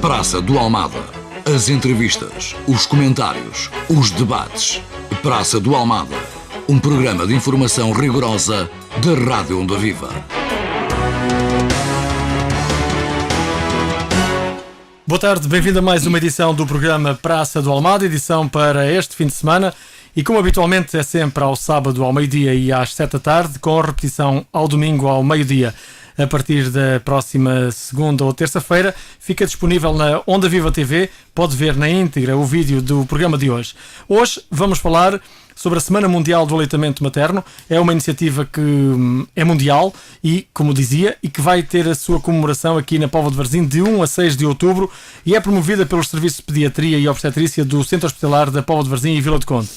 Praça do Almada. As entrevistas, os comentários, os debates. Praça do Almada. Um programa de informação rigorosa da Rádio Onda Viva. Boa tarde, bem-vindo a mais uma edição do programa Praça do Almada, edição para este fim de semana. E como habitualmente é sempre ao sábado ao meio-dia e às 7 da tarde, com repetição ao domingo ao meio-dia. A partir da próxima segunda ou terça-feira, fica disponível na Onda Viva TV. Pode ver na íntegra o vídeo do programa de hoje. Hoje vamos falar sobre a Semana Mundial do Aleitamento Materno. É uma iniciativa que é mundial e, como dizia, e que vai ter a sua comemoração aqui na Póvoa de Varzim de 1 a 6 de outubro e é promovida pelos Serviços de Pediatria e Obstetrícia do Centro Hospitalar da Póvoa de Varzim e Vila do Conde.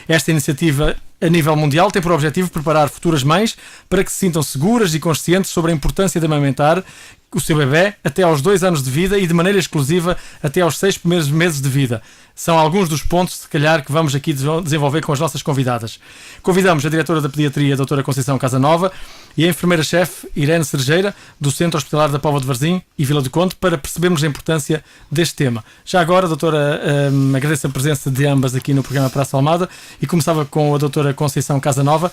Esta iniciativa, a nível mundial, tem por objetivo preparar futuras mães para que se sintam seguras e conscientes sobre a importância de amamentar o seu bebê até aos 2 anos de vida e de maneira exclusiva até aos 6 primeiros meses de vida. São alguns dos pontos, se calhar, que vamos aqui desenvolver com as nossas convidadas. Convidamos a diretora da Pediatria, a doutora Conceição Casanova, e a enfermeira-chefe, Irene Cerejeira, do Centro Hospitalar da Póvoa de Varzim e Vila do Conde, para percebermos a importância deste tema. Já agora, doutora, agradeço a presença de ambas aqui no programa Praça Almada e começava com a doutora Conceição Casanova.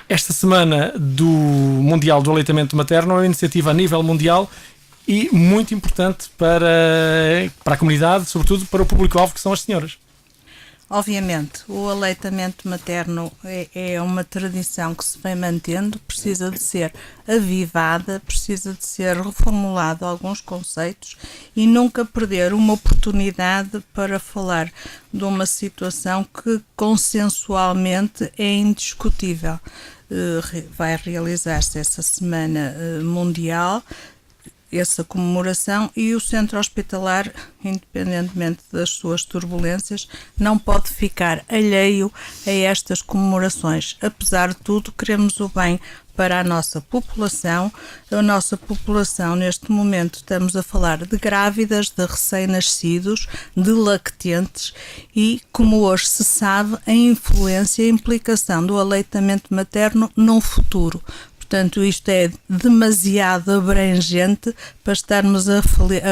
Esta semana do Mundial do Aleitamento Materno é uma iniciativa a nível mundial e muito importante para a comunidade, sobretudo para o público-alvo que são as senhoras. Obviamente, o aleitamento materno é uma tradição que se vem mantendo, precisa de ser avivada, precisa de ser reformulado alguns conceitos e nunca perder uma oportunidade para falar de uma situação que consensualmente é indiscutível. Vai realizar-se essa Semana Mundial, essa comemoração, e o Centro Hospitalar, independentemente das suas turbulências, não pode ficar alheio a estas comemorações. Apesar de tudo, queremos o bem para a nossa população. A nossa população, neste momento, estamos a falar de grávidas, de recém-nascidos, de lactentes e, como hoje se sabe, a influência e a implicação do aleitamento materno no futuro. Portanto, isto é demasiado abrangente para estarmos a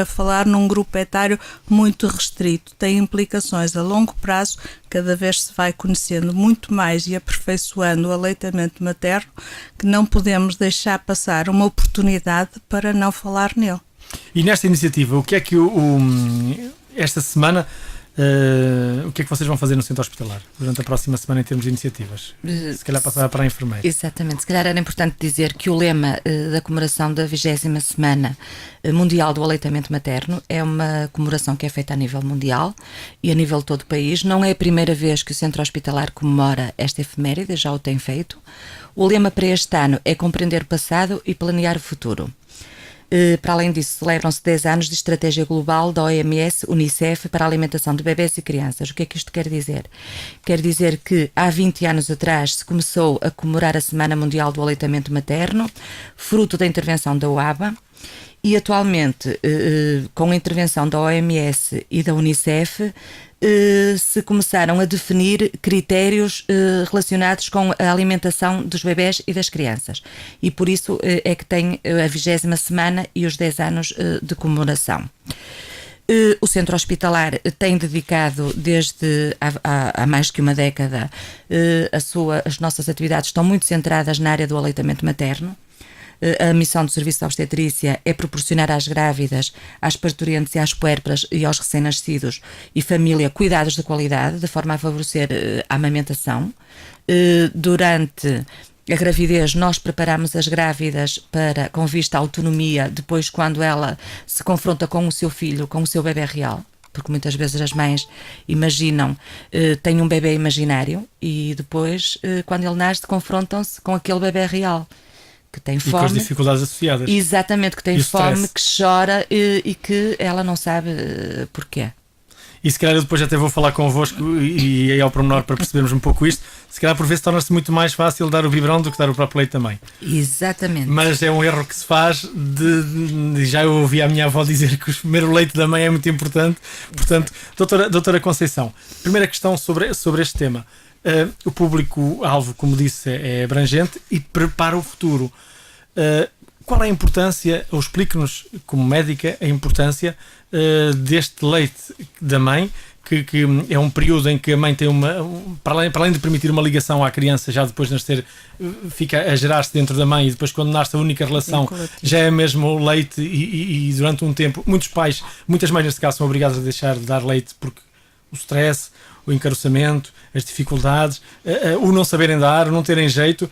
falar num grupo etário muito restrito. Tem implicações a longo prazo, cada vez se vai conhecendo muito mais e aperfeiçoando o aleitamento materno, que não podemos deixar passar uma oportunidade para não falar nele. E nesta iniciativa, o que é que esta semana... o que é que vocês vão fazer no Centro Hospitalar durante a próxima semana em termos de iniciativas? Se calhar passar para a enfermeira. Exatamente, se calhar era importante dizer que o lema da comemoração da 20ª Semana Mundial do Aleitamento Materno é uma comemoração que é feita a nível mundial e a nível de todo o país. Não é a primeira vez que o Centro Hospitalar comemora esta efeméride, já o tem feito. O lema para este ano é compreender o passado e planear o futuro. Para além disso, celebram-se 10 anos de estratégia global da OMS, Unicef, para a alimentação de bebés e crianças. O que é que isto quer dizer? Quer dizer que há 20 anos atrás se começou a comemorar a Semana Mundial do Aleitamento Materno, fruto da intervenção da OABA, e atualmente, com a intervenção da OMS e da Unicef, se começaram a definir critérios relacionados com a alimentação dos bebés e das crianças. E por isso é que tem a 20ª semana e os 10 anos de comemoração. O Centro Hospitalar tem dedicado desde há mais que uma década, as nossas atividades estão muito centradas na área do aleitamento materno. A missão do Serviço de Obstetrícia é proporcionar às grávidas, às parturientes e às puérperas e aos recém-nascidos e família cuidados de qualidade, de forma a favorecer a amamentação. Durante a gravidez, nós preparamos as grávidas com vista à autonomia, depois quando ela se confronta com o seu filho, com o seu bebé real. Porque muitas vezes as mães imaginam, têm um bebé imaginário e depois, quando ele nasce, confrontam-se com aquele bebé real. Que tem fome, e com as dificuldades associadas. Exatamente, que tem fome, que chora e que ela não sabe porquê. E se calhar eu depois até vou falar convosco e aí ao pormenor para percebermos um pouco isto. Se calhar por vezes torna-se muito mais fácil dar o biberão do que dar o próprio leite também. Exatamente. Mas é um erro que se faz já eu ouvi a minha avó dizer que o primeiro leite da mãe é muito importante. Portanto, doutora Conceição, primeira questão sobre este tema. O público-alvo, como disse, é abrangente e prepara o futuro. qual é a importância, ou explique-nos, como médica, a importância deste leite da mãe, que é um período em que a mãe tem para além de permitir uma ligação à criança, já depois de nascer, fica a gerar-se dentro da mãe, e depois quando nasce a única relação já é mesmo o leite, e durante um tempo, muitas mães neste caso são obrigadas a deixar de dar leite porque o stress, o encaroçamento, as dificuldades, o não saberem dar, o não terem jeito.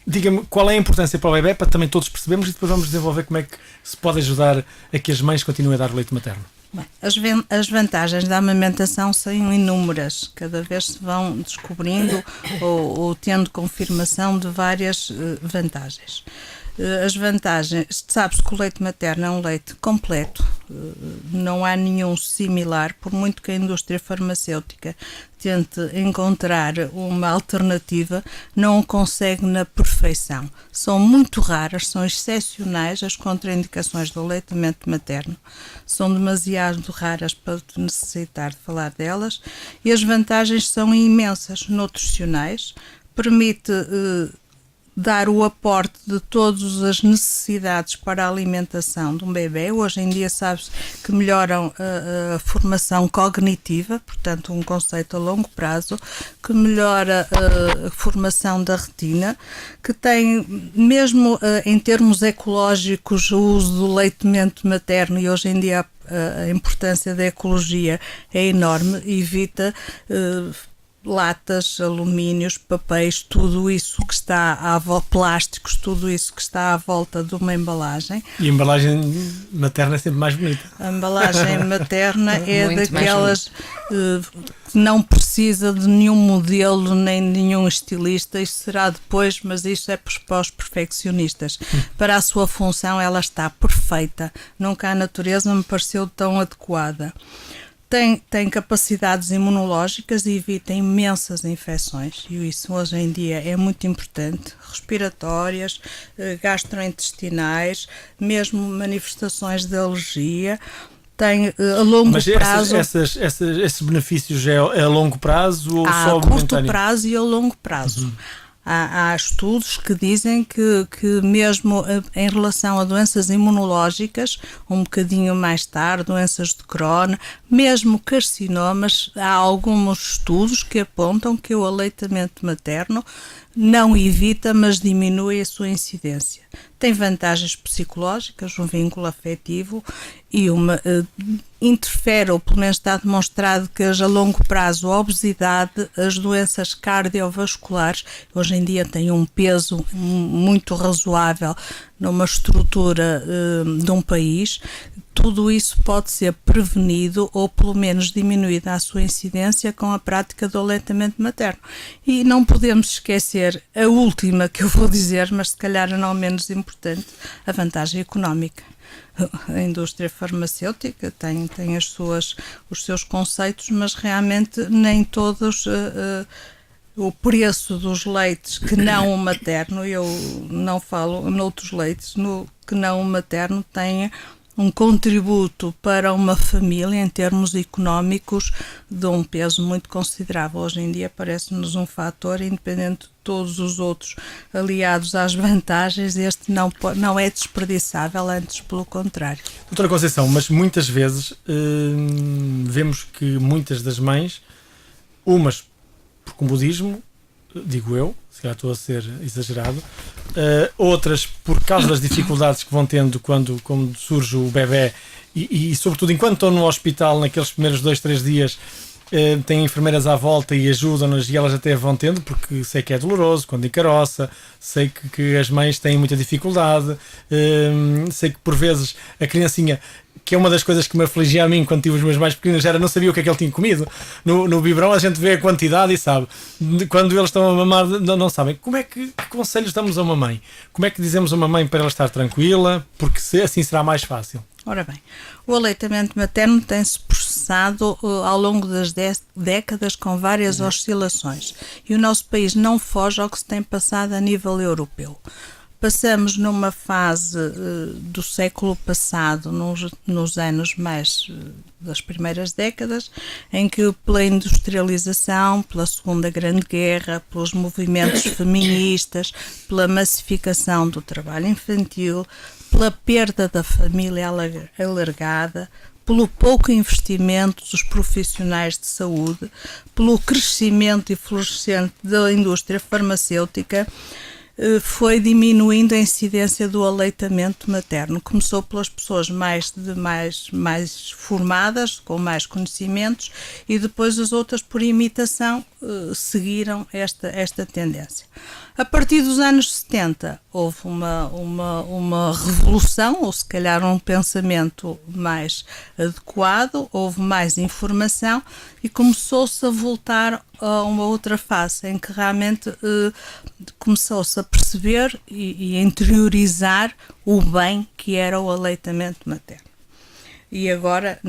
Diga-me qual é a importância para o bebê, para também todos percebermos, e depois vamos desenvolver como é que se pode ajudar a que as mães continuem a dar o leite materno. Bem, as vantagens da amamentação são inúmeras, cada vez se vão descobrindo ou tendo confirmação de várias vantagens. As vantagens, sabe-se que o leite materno é um leite completo, não há nenhum similar, por muito que a indústria farmacêutica tente encontrar uma alternativa, não o consegue na perfeição. São muito raras, são excepcionais as contraindicações do aleitamento materno, são demasiado raras para necessitar de falar delas, e as vantagens são imensas, nutricionais, permite dar o aporte de todas as necessidades para a alimentação de um bebê. Hoje em dia sabe-se que melhoram a formação cognitiva, portanto um conceito a longo prazo, que melhora a formação da retina, que tem, mesmo em termos ecológicos, o uso do leitamento materno, e hoje em dia a importância da ecologia é enorme, evita latas, alumínios, papéis, tudo isso que está plásticos, tudo isso que está à volta de uma embalagem. E a embalagem materna é sempre mais bonita. A embalagem materna é daquelas que não precisa de nenhum modelo nem de nenhum estilista. Isto será depois, mas isto é para os perfeccionistas. Para a sua função ela está perfeita. Nunca a natureza me pareceu tão adequada. Tem capacidades imunológicas e evita imensas infecções, e isso hoje em dia é muito importante, respiratórias, gastrointestinais, mesmo manifestações de alergia. Tem a longo prazo. Mas esses benefícios é a longo prazo ou só a curto prazo e a longo prazo. Há estudos que dizem que mesmo em relação a doenças imunológicas, um bocadinho mais tarde, doenças de Crohn, mesmo carcinomas, há alguns estudos que apontam que o aleitamento materno não evita, mas diminui a sua incidência. Tem vantagens psicológicas, um vínculo afetivo e interfere, ou pelo menos está demonstrado que a longo prazo a obesidade, as doenças cardiovasculares, hoje em dia têm um peso muito razoável numa estrutura de um país. Tudo isso pode ser prevenido ou pelo menos diminuída a sua incidência com a prática do aleitamento materno. E não podemos esquecer a última que eu vou dizer, mas se calhar não menos importante, a vantagem económica. A indústria farmacêutica tem os seus conceitos, mas realmente nem todos o preço dos leites que não o materno, eu não falo noutros leites, que não o materno tem um contributo para uma família em termos económicos de um peso muito considerável. Hoje em dia parece-nos um fator, independente de todos os outros aliados às vantagens, este não é desperdiçável, antes pelo contrário. Doutora Conceição, mas muitas vezes vemos que muitas das mães, umas por comodismo, digo eu, se calhar estou a ser exagerado, outras por causa das dificuldades que vão tendo quando surge o bebê e sobretudo enquanto estão no hospital naqueles primeiros 2-3 dias, têm enfermeiras à volta e ajudam-nas, e elas até vão tendo, porque sei que é doloroso quando encaroça, sei que as mães têm muita dificuldade, sei que por vezes a criancinha, que é uma das coisas que me afligia a mim quando tive os meus mais pequenos, era não sabia o que é que ele tinha comido. No biberão a gente vê a quantidade e sabe. Quando eles estão a mamar, não sabem. Que conselhos damos a uma mãe? Como é que dizemos a uma mãe para ela estar tranquila? Porque assim será mais fácil. Ora bem, o aleitamento materno tem-se processado ao longo das décadas com várias oscilações, e o nosso país não foge ao que se tem passado a nível europeu. Passamos numa fase do século passado, nos anos mais das primeiras décadas, em que pela industrialização, pela Segunda Grande Guerra, pelos movimentos feministas, pela massificação do trabalho infantil, pela perda da família alargada, pelo pouco investimento dos profissionais de saúde, pelo crescimento influenciante da indústria farmacêutica, foi diminuindo a incidência do aleitamento materno. Começou pelas pessoas mais formadas, com mais conhecimentos, e depois as outras, por imitação, seguiram esta tendência. A partir dos anos 70 houve uma revolução, ou se calhar um pensamento mais adequado, houve mais informação e começou-se a voltar a uma outra fase em que realmente começou-se a perceber e a interiorizar o bem que era o aleitamento materno. E agora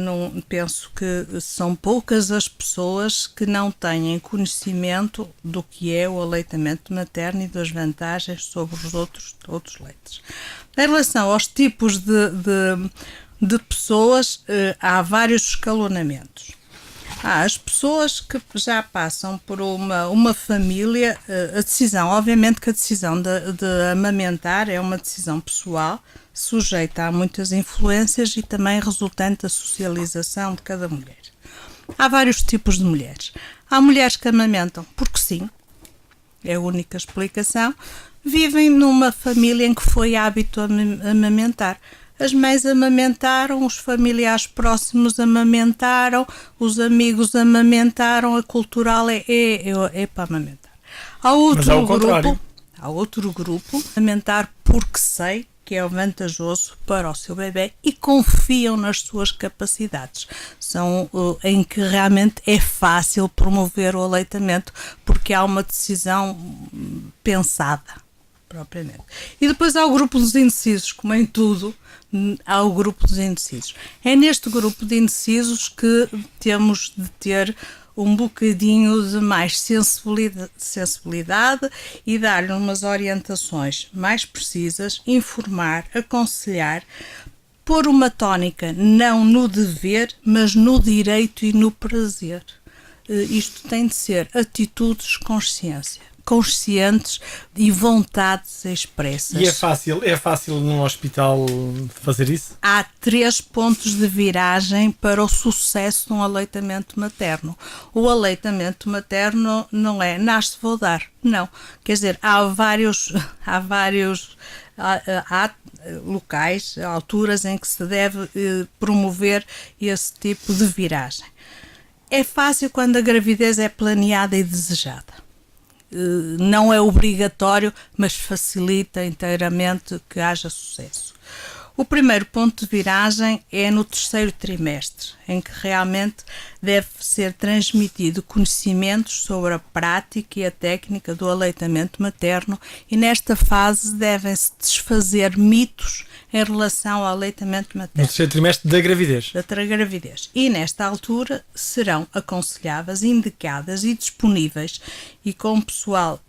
penso que são poucas as pessoas que não têm conhecimento do que é o aleitamento materno e das vantagens sobre os outros leites. Em relação aos tipos de pessoas, há vários escalonamentos. Há as pessoas que já passam por uma família, a decisão, obviamente que a decisão de amamentar é uma decisão pessoal, sujeita a muitas influências e também resultante da socialização de cada mulher. Há vários tipos de mulheres. Há mulheres que amamentam porque sim, é a única explicação, vivem numa família em que foi hábito amamentar. As mães amamentaram, os familiares próximos amamentaram, os amigos amamentaram, a cultural é para amamentar. Há outro grupo, amamentar porque sei que é vantajoso para o seu bebê e confiam nas suas capacidades. São em que realmente é fácil promover o aleitamento porque há uma decisão pensada, propriamente. E depois há o grupo dos indecisos, como em tudo, há o grupo dos indecisos. É neste grupo de indecisos que temos de ter um bocadinho de mais sensibilidade e dar-lhe umas orientações mais precisas, informar, aconselhar, pôr uma tónica não no dever, mas no direito e no prazer. Isto tem de ser atitudes conscientes e vontades expressas. E é fácil num hospital fazer isso? Há 3 pontos de viragem para o sucesso de um aleitamento materno. O aleitamento materno não é nasce, vou dar. Não. Quer dizer, há vários locais, alturas em que se deve promover esse tipo de viragem. É fácil quando a gravidez é planeada e desejada. Não é obrigatório, mas facilita inteiramente que haja sucesso. O primeiro ponto de viragem é no 3º trimestre, em que realmente deve ser transmitido conhecimentos sobre a prática e a técnica do aleitamento materno e nesta fase devem-se desfazer mitos em relação ao aleitamento materno. No 3º trimestre da gravidez. Da gravidez. E nesta altura serão aconselháveis, indicadas e disponíveis e com pessoal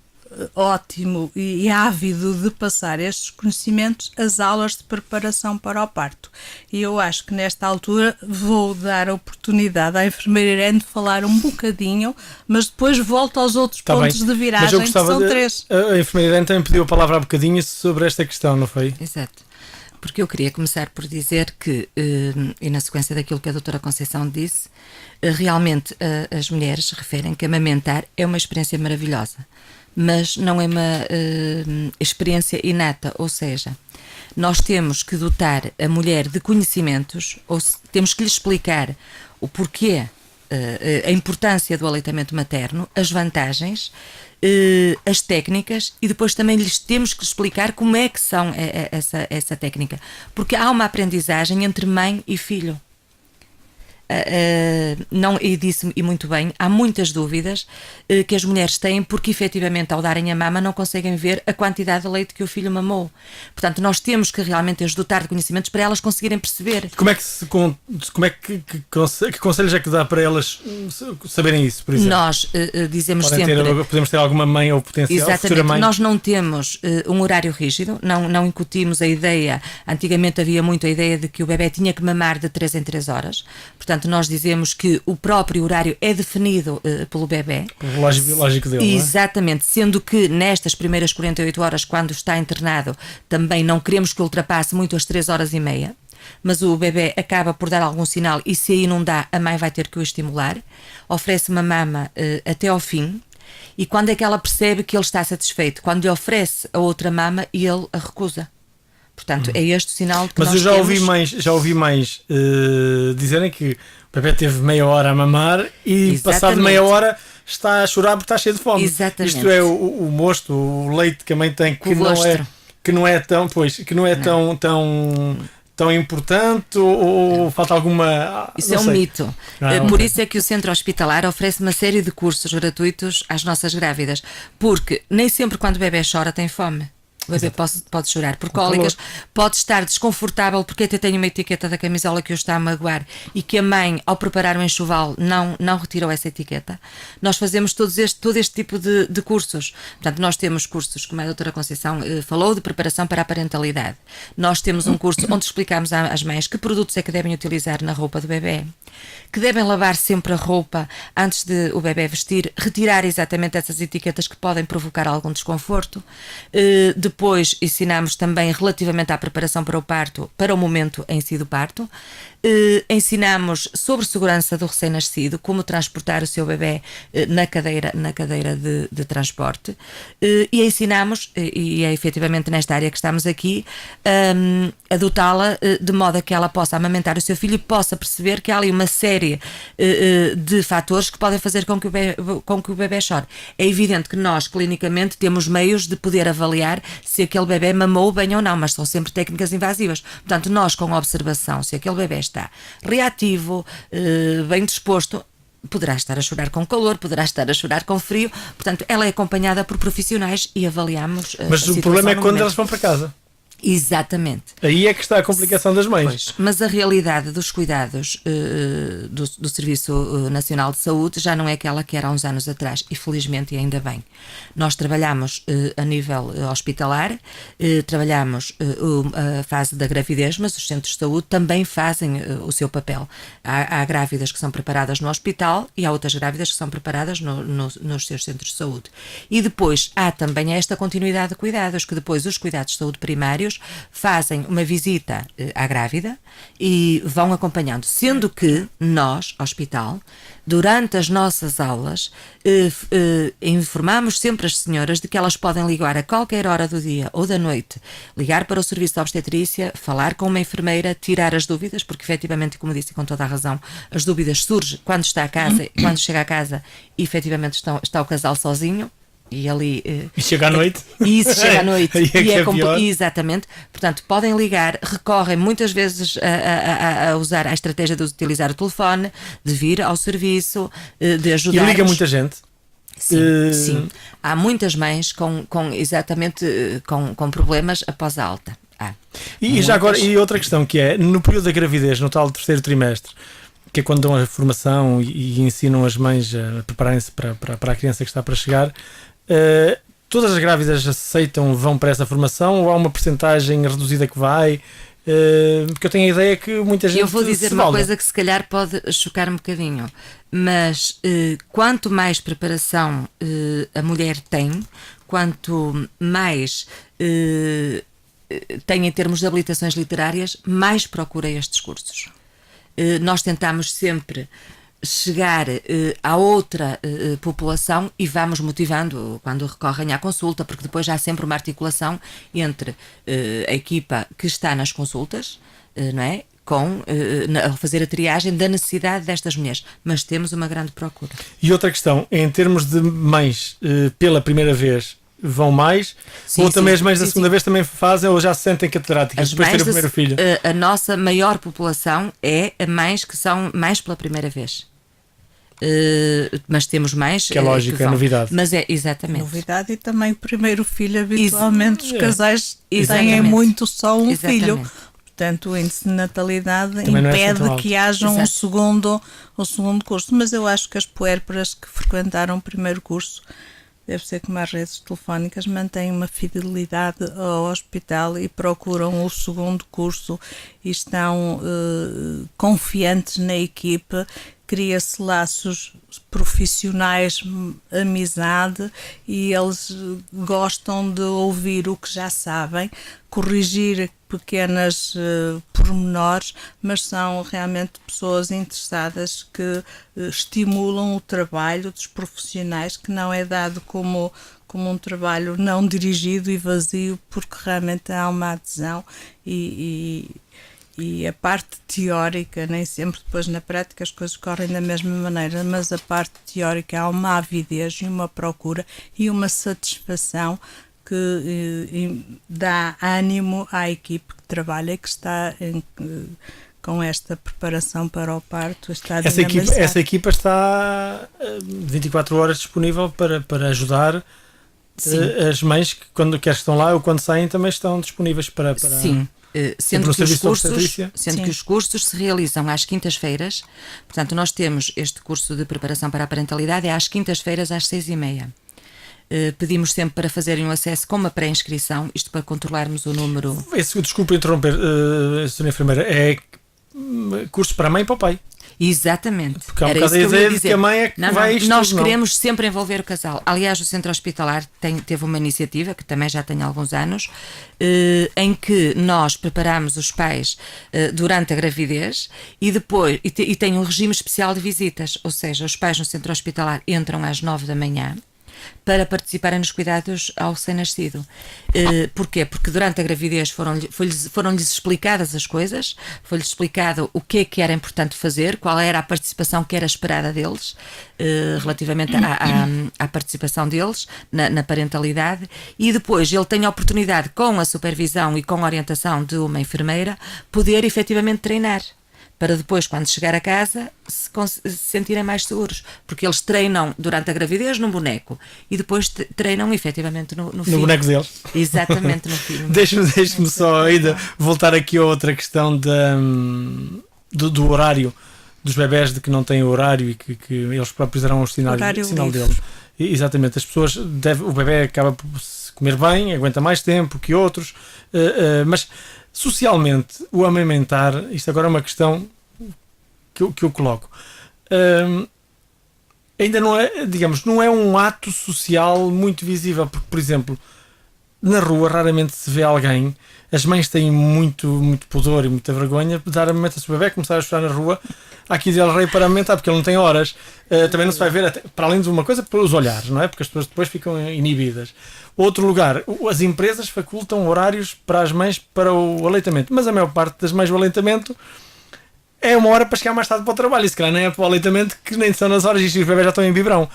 ótimo e ávido de passar estes conhecimentos as aulas de preparação para o parto. E eu acho que nesta altura vou dar a oportunidade à enfermeira Irene de falar um bocadinho, mas depois volto aos outros pontos de viragem, que são 3. A enfermeira Irene também pediu a palavra há bocadinho sobre esta questão, não foi? Exato. Porque eu queria começar por dizer que, e na sequência daquilo que a doutora Conceição disse, realmente as mulheres referem que amamentar é uma experiência maravilhosa, mas não é uma experiência inata, ou seja, nós temos que dotar a mulher de conhecimentos, temos que lhe explicar o porquê, a importância do aleitamento materno, as vantagens, as técnicas, e depois também lhes temos que explicar como é que são essa técnica, porque há uma aprendizagem entre mãe e filho. não, e disse e muito bem, há muitas dúvidas que as mulheres têm porque efetivamente ao darem a mama não conseguem ver a quantidade de leite que o filho mamou. Portanto, nós temos que realmente as dotar de conhecimentos para elas conseguirem perceber. Que conselhos é que dá para elas saberem isso, por exemplo? Nós dizemos sempre... Podemos ter alguma mãe ou potencial futura mãe? Nós não temos um horário rígido, não incutimos a ideia. Antigamente havia muito a ideia de que o bebê tinha que mamar de 3 em 3 horas. Portanto, nós dizemos que o próprio horário é definido pelo bebê. O relógio biológico dele, exatamente, sendo que nestas primeiras 48 horas, quando está internado, também não queremos que ultrapasse muito as 3 horas e meia. Mas o bebê acaba por dar algum sinal e se aí não dá, a mãe vai ter que o estimular. Oferece uma mama até ao fim. E quando é que ela percebe que ele está satisfeito? Quando lhe oferece a outra mama e ele a recusa. Portanto, é este o sinal de que Mas nós eu já ouvi mães dizerem que o bebê teve meia hora a mamar e passado meia hora está a chorar porque está cheio de fome. Exatamente. Isto é o mosto, o leite que a mãe tem que não é tão importante ou falta alguma... Isso é um mito. Por isso é que o Centro Hospitalar oferece uma série de cursos gratuitos às nossas grávidas, porque nem sempre quando o bebê chora tem fome. O bebê pode chorar por cólicas, pode estar desconfortável porque até tem uma etiqueta da camisola que o está a magoar e que a mãe, ao preparar o enxoval, não retirou essa etiqueta. Nós fazemos todo este tipo de cursos. Portanto, nós temos cursos, como a doutora Conceição falou, de preparação para a parentalidade. Nós temos um curso onde explicamos às mães que produtos é que devem utilizar na roupa do bebê, que devem lavar sempre a roupa antes de o bebê vestir, retirar exatamente essas etiquetas que podem provocar algum desconforto. Depois ensinamos também relativamente à preparação para o parto, para o momento em si do parto. Ensinamos sobre segurança do recém-nascido, como transportar o seu bebê na cadeira de transporte, e ensinamos, e é efetivamente nesta área que estamos aqui, a dotá-la de modo a que ela possa amamentar o seu filho e possa perceber que há ali uma série de fatores que podem fazer com que o bebê chore. É evidente que nós, clinicamente, temos meios de poder avaliar se aquele bebê mamou bem ou não, mas são sempre técnicas invasivas. Portanto, nós, com observação, se aquele bebê está reativo, bem disposto, poderá estar a chorar com calor, poderá estar a chorar com frio. Portanto, ela é acompanhada por profissionais e avaliamos. Mas o problema é quando elas vão para casa. Exatamente. Aí é que está a complicação das mães. Pois, mas a realidade dos cuidados do Serviço Nacional de Saúde já não é aquela que era há uns anos atrás, e felizmente e ainda bem. Nós trabalhamos a nível hospitalar, trabalhamos a fase da gravidez, mas os centros de saúde também fazem o seu papel. Há grávidas que são preparadas no hospital e há outras grávidas que são preparadas nos seus centros de saúde. E depois há também esta continuidade de cuidados, que depois os cuidados de saúde primários fazem uma visita à grávida e vão acompanhando, sendo que nós, hospital, durante as nossas aulas, informamos sempre as senhoras de que elas podem ligar a qualquer hora do dia ou da noite, ligar para o serviço de obstetrícia, falar com uma enfermeira, tirar as dúvidas, porque efetivamente, como disse com toda a razão, as dúvidas surgem quando está a casa, quando chega a casa e efetivamente está o casal sozinho. E ali. E chega à noite. E isso chega à noite. Pior. Exatamente. Portanto, podem ligar, recorrem muitas vezes a usar a estratégia de utilizar o telefone, de vir ao serviço, de ajudar. E liga muita gente. Sim. Há muitas mães com problemas após a alta. E já agora, e outra questão que é, no período da gravidez, no tal terceiro trimestre, que é quando dão a formação e ensinam as mães a prepararem-se para a criança que está para chegar, todas as grávidas vão para essa formação ou há uma percentagem reduzida que vai? Porque eu tenho a ideia que muita gente. Eu vou dizer uma coisa que se calhar pode chocar um bocadinho, mas quanto mais preparação a mulher tem, quanto mais tem em termos de habilitações literárias, mais procura estes cursos. Nós tentamos sempre chegar à outra população e vamos motivando quando recorrem à consulta, porque depois há sempre uma articulação entre a equipa que está nas consultas, não é? A fazer a triagem da necessidade destas mulheres, mas temos uma grande procura. E outra questão, em termos de mães pela primeira vez, vão mais? Sim, Ou também sim, as mães da sim, segunda vez também fazem ou já se sentem catedráticas depois de ter o primeiro filho? A nossa maior população é a mães que são mães pela primeira vez. Mas temos mais que é lógico, é novidade. Mas é exatamente novidade. E também o primeiro filho, habitualmente os casais têm Exatamente. muito só um Exatamente. filho. Portanto, o índice de natalidade Também não é assim tão impede alto. que haja um Exato. segundo curso. Mas eu acho que as puérperas que frequentaram o primeiro curso, deve ser como as redes telefónicas, mantêm uma fidelidade ao hospital e procuram o segundo curso e estão confiantes na equipe. Cria-se laços profissionais, amizade, e eles gostam de ouvir o que já sabem, corrigir pequenas pormenores, mas são realmente pessoas interessadas que estimulam o trabalho dos profissionais, que não é dado como um trabalho não dirigido e vazio, porque realmente há uma adesão e a parte teórica, nem sempre depois na prática as coisas correm da mesma maneira, mas a parte teórica há uma avidez e uma procura e uma satisfação que dá ânimo à equipe que trabalha e que está com esta preparação para o parto. Essa equipa está 24 horas disponível para ajudar as mães que quando quer estão lá ou quando saem também estão disponíveis para... Sim. Sendo que os cursos se realizam às quintas-feiras, portanto nós temos este curso de preparação para a parentalidade às quintas-feiras às 6h30. Pedimos sempre para fazerem um acesso com uma pré-inscrição, isto para controlarmos o número. Desculpa interromper, Sra. Enfermeira, é curso para a mãe e para o pai. Exatamente. Porque há um bocado a ideia de que a mãe é que vai isto. Nós queremos sempre envolver o casal. Aliás, o Centro Hospitalar teve uma iniciativa, que também já tem alguns anos, em que nós preparamos os pais durante a gravidez e depois e tem um regime especial de visitas, ou seja, os pais no Centro Hospitalar entram às 9h para participarem nos cuidados ao recém-nascido. Porquê? Porque durante a gravidez foram-lhes explicadas as coisas, foi-lhes explicado o que é que era importante fazer, qual era a participação que era esperada deles, relativamente à participação deles na parentalidade, e depois ele tem a oportunidade, com a supervisão e com a orientação de uma enfermeira, poder efetivamente treinar, para depois, quando chegar a casa, se sentirem mais seguros. Porque eles treinam durante a gravidez num boneco e depois treinam efetivamente no filho. No boneco deles. Exatamente, no filho. Deixe-me só ainda voltar aqui a outra questão do horário dos bebés, de que não têm horário e que eles próprios darão o sinal deles. Exatamente, as pessoas o bebé acaba por se comer bem, aguenta mais tempo que outros, mas socialmente o amamentar, isto agora é uma questão que eu coloco, ainda não é, digamos, não é um ato social muito visível, porque, por exemplo, na rua raramente se vê alguém. As mães têm muito pudor e muita vergonha de dar amamentação ao bebé, começar a chorar na rua. Há que ir ao rei para amamentar, porque ele não tem horas. Também não se vai ver, para além de uma coisa, pelos olhares, não é? Porque as pessoas depois ficam inibidas. Outro lugar, as empresas facultam horários para as mães para o aleitamento, mas a maior parte das mães, o aleitamento é uma hora para chegar mais tarde para o trabalho, e se calhar nem é para o aleitamento, que nem são nas horas, e os bebés já estão em biberão.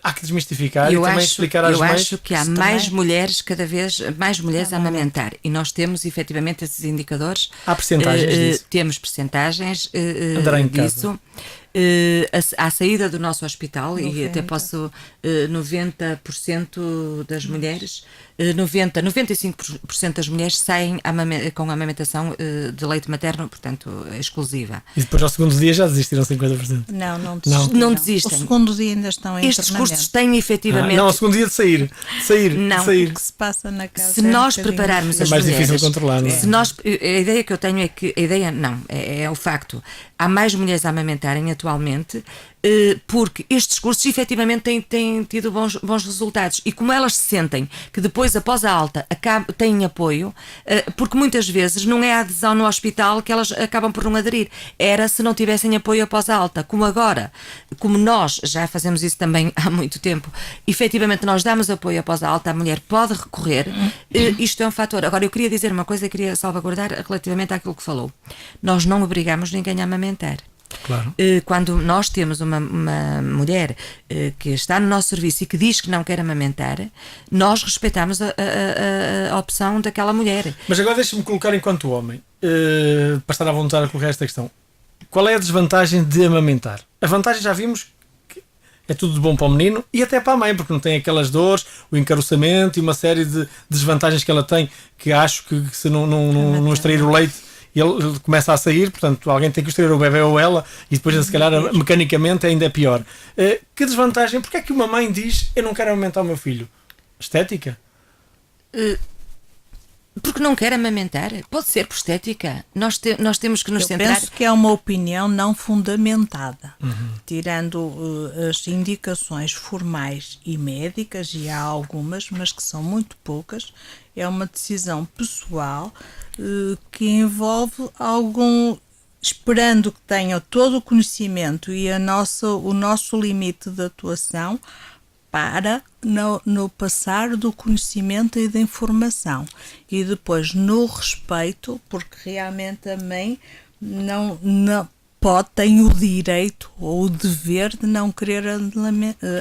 Há que desmistificar e também explicar às mães. Eu acho que há mais mulheres, cada vez mais mulheres a amamentar, e nós temos efetivamente esses indicadores. Há percentagens disso? Temos percentagens disso. À saída do nosso hospital, 90. E até posso 90% das mulheres, 95% das mulheres saem com a amamentação de leite materno, portanto, exclusiva. E depois ao segundo dia já desistiram 50%? Não desistem. O segundo dia ainda estão em Estes cursos têm efetivamente... Não, ao segundo dia de sair. Não, o que se passa na casa se nós prepararmos as mulheres... É mais difícil controlar, não é? A ideia que eu tenho é que... É o facto. Há mais mulheres a amamentarem atualmente, porque estes cursos efetivamente têm tido bons resultados, e como elas se sentem que depois, após a alta, têm apoio, porque muitas vezes não é a adesão no hospital que elas acabam por não aderir, era se não tivessem apoio após a alta, como agora, como nós já fazemos isso também há muito tempo, efetivamente nós damos apoio após a alta, a mulher pode recorrer, isto é um fator. Agora eu queria dizer uma coisa, queria salvaguardar relativamente àquilo que falou. Nós não obrigamos ninguém a amamentar. Claro. Quando nós temos uma mulher que está no nosso serviço e que diz que não quer amamentar, nós respeitamos a opção daquela mulher. Mas agora deixa-me colocar enquanto homem, para estar à vontade a colocar esta questão. Qual é a desvantagem de amamentar? A vantagem já vimos que é tudo de bom para o menino e até para a mãe, porque não tem aquelas dores, o encaroçamento e uma série de desvantagens que ela tem, que acho que se não extrair o leite ele começa a sair, portanto alguém tem que extrair o bebê ou ela e depois se calhar mecanicamente ainda é pior. Que desvantagem? Porque é que uma mãe diz eu não quero amamentar o meu filho? Estética? Porque não quer amamentar? Pode ser por estética. Nós temos que nos centrar... Eu penso que é uma opinião não fundamentada. Tirando as indicações formais e médicas, e há algumas, mas que são muito poucas, é uma decisão pessoal que envolve esperando que tenha todo o conhecimento e o nosso limite de atuação para no passar do conhecimento e da informação e depois no respeito, porque realmente a mãe não tem o direito ou o dever de não querer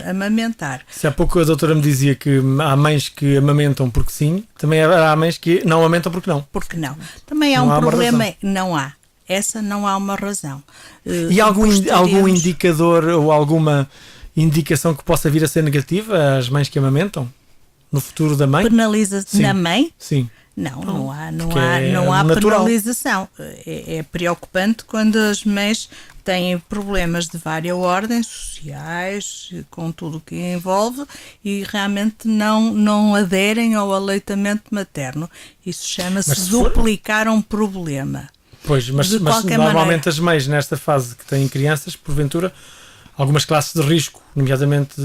amamentar. Se há pouco a doutora me dizia que há mães que amamentam porque sim, também há mães que não amamentam porque não. Porque não. Também há um problema, não há. Essa não há uma razão. E algum indicador ou alguma indicação que possa vir a ser negativa às mães que amamentam no futuro da mãe? Penaliza na mãe? Sim. Não há penalização. É preocupante quando as mães têm problemas de várias ordens sociais, com tudo o que envolve, e realmente não aderem ao aleitamento materno. Isso chama-se duplicar um problema. Pois, mas normalmente as mães nesta fase que têm crianças, porventura, algumas classes de risco, nomeadamente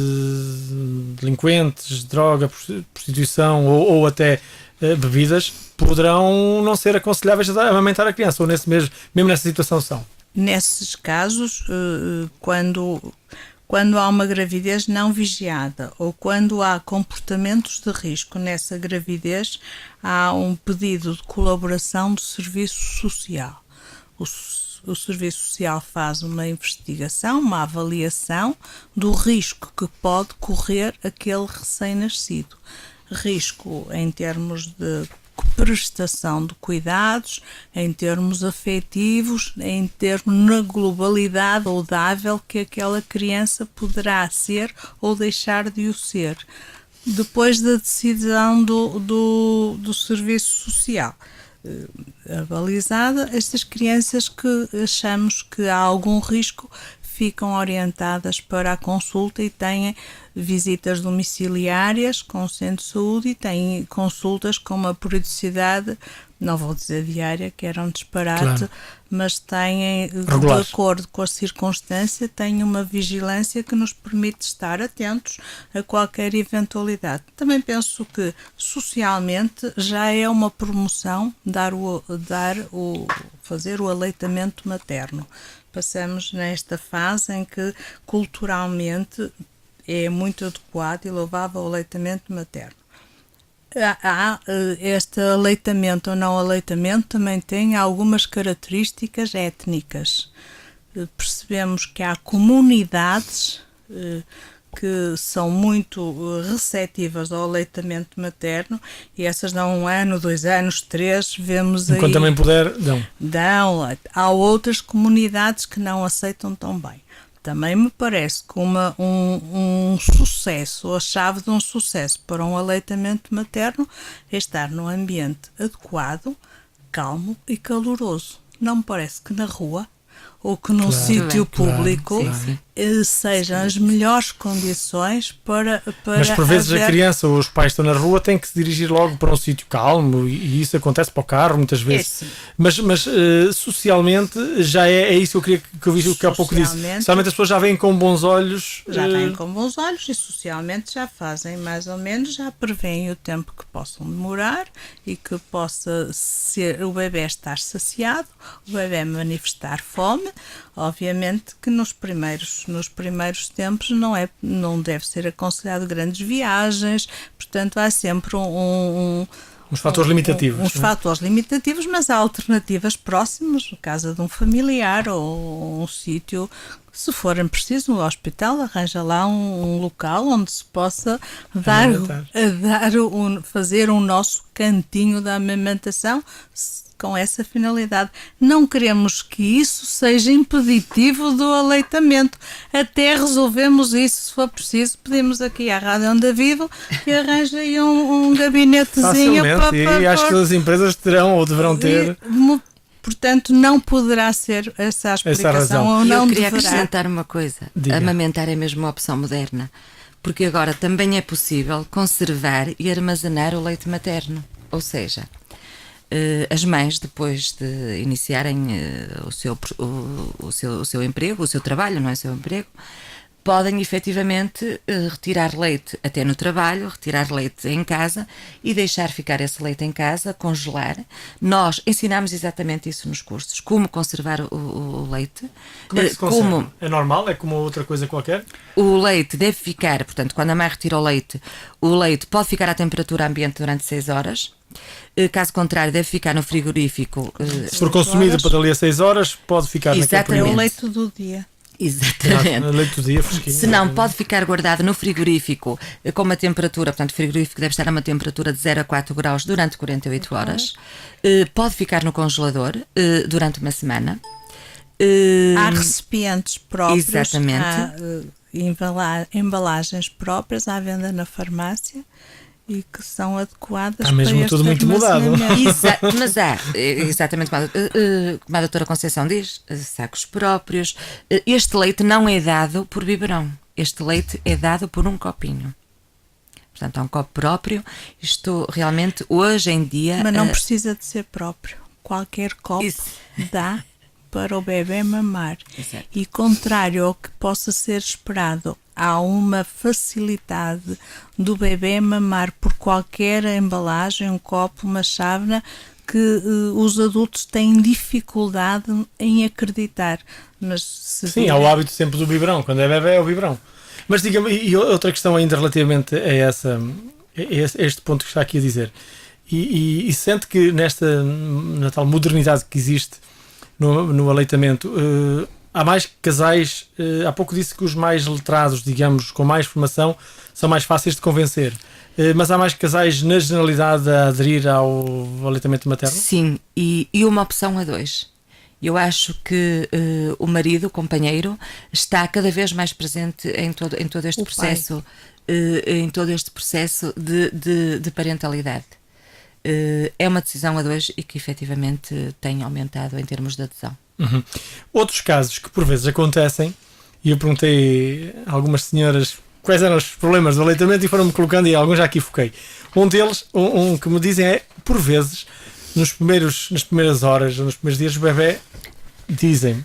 delinquentes, droga, prostituição ou até bebidas, poderão não ser aconselháveis a amamentar a criança, ou mesmo nessa situação são. Nesses casos, quando há uma gravidez não vigiada ou quando há comportamentos de risco nessa gravidez, há um pedido de colaboração do Serviço Social. O Serviço Social faz uma investigação, uma avaliação do risco que pode correr aquele recém-nascido. Risco em termos de prestação de cuidados, em termos afetivos, em termos na globalidade saudável que aquela criança poderá ser ou deixar de o ser. Depois da decisão do Serviço Social avalizada, estas crianças que achamos que há algum risco ficam orientadas para a consulta e têm visitas domiciliárias com o centro de saúde e têm consultas com uma periodicidade, não vou dizer diária, que era um disparate, claro, mas têm, de acordo com a circunstância, têm uma vigilância que nos permite estar atentos a qualquer eventualidade. Também penso que socialmente já é uma promoção fazer o aleitamento materno. Passamos nesta fase em que culturalmente é muito adequado e louvável o aleitamento materno. Este aleitamento ou não aleitamento também tem algumas características étnicas. Percebemos que há comunidades que são muito receptivas ao aleitamento materno e essas dão 1 ano, 2 anos, 3, vemos enquanto aí... também puder, dão. Há outras comunidades que não aceitam tão bem. Também me parece que um sucesso, a chave de um sucesso para um aleitamento materno é estar num ambiente adequado, calmo e caloroso. Não me parece que na rua ou que num sítio público sejam as melhores condições para mas por vezes a criança ou os pais estão na rua têm que se dirigir logo para um sítio calmo e isso acontece para o carro muitas vezes. Mas socialmente já é isso que eu queria que eu visse o que há pouco disse. Socialmente as pessoas já vêm com bons olhos. Já vêm com bons olhos e socialmente já fazem mais ou menos, já prevêem o tempo que possam demorar e que possa ser o bebê estar saciado, o bebê manifestar fome. Obviamente que nos primeiros tempos não deve ser aconselhado grandes viagens, portanto há sempre Uns fatores limitativos. Uns fatores limitativos, mas há alternativas próximas, no caso de um familiar ou um sítio. Se forem preciso, o hospital arranja lá um local onde se possa fazer um nosso cantinho da amamentação com essa finalidade. Não queremos que isso seja impeditivo do aleitamento. Até resolvemos isso, se for preciso. Pedimos aqui à Rádio Onda Vivo que arranje aí um gabinetezinho e acho que as empresas terão ou deverão ter. Portanto, não poderá ser essa a explicação. Ou não eu queria deverá. acrescentar uma coisa. Diga. Amamentar é mesmo uma opção moderna. Porque agora também é possível conservar e armazenar o leite materno. Ou seja, as mães, depois de iniciarem o seu emprego, o seu trabalho, não é o seu emprego, podem efetivamente retirar leite até no trabalho, retirar leite em casa e deixar ficar esse leite em casa, congelar. Nós ensinamos exatamente isso nos cursos, como conservar o leite. Como é que se conserva? É normal? É como outra coisa qualquer? O leite deve ficar, portanto, quando a mãe retira o leite pode ficar à temperatura ambiente durante 6 horas. Caso contrário, deve ficar no frigorífico. Se for consumido para dali a 6 horas, pode ficar naquele período. É o leite do dia. Exatamente. Leite do dia, fresquinho. Se não, pode ficar guardado no frigorífico com uma temperatura, portanto, o frigorífico deve estar a uma temperatura de 0 a 4 graus durante 48 horas. Pode ficar no congelador durante uma semana. Há recipientes próprios, exatamente. Há embalagens próprias à venda na farmácia e que são adequadas está mesmo para este tudo muito mudado. Mas há, exatamente como a doutora Conceição diz, sacos próprios. Este leite não é dado por biberão. Este leite é dado por um copinho. Portanto, há um copo próprio. Isto realmente, hoje em dia... Mas não precisa de ser próprio. Qualquer copo dá para o bebê mamar. Exato. E contrário ao que possa ser esperado, há uma facilidade do bebê mamar por qualquer embalagem, um copo, uma chávena, que os adultos têm dificuldade em acreditar. Mas sim, há o hábito sempre do biberão. Quando é bebê é o biberão. Mas diga-me, e outra questão ainda relativamente a este ponto que está aqui a dizer. E sente que na tal modernidade que existe no aleitamento, há mais casais, há pouco disse que os mais letrados, digamos, com mais formação, são mais fáceis de convencer. Mas há mais casais, na generalidade, a aderir ao aleitamento materno? Sim, e uma opção a 2. Eu acho que o marido, o companheiro, está cada vez mais presente em todo este processo, de parentalidade. É uma decisão a 2 e que efetivamente tem aumentado em termos de adesão. Uhum. Outros casos que por vezes acontecem, e eu perguntei a algumas senhoras quais eram os problemas do aleitamento e foram-me colocando, e alguns já aqui foquei. Um deles, um que me dizem é, por vezes, nas primeiras horas, nos primeiros dias, o bebê, dizem,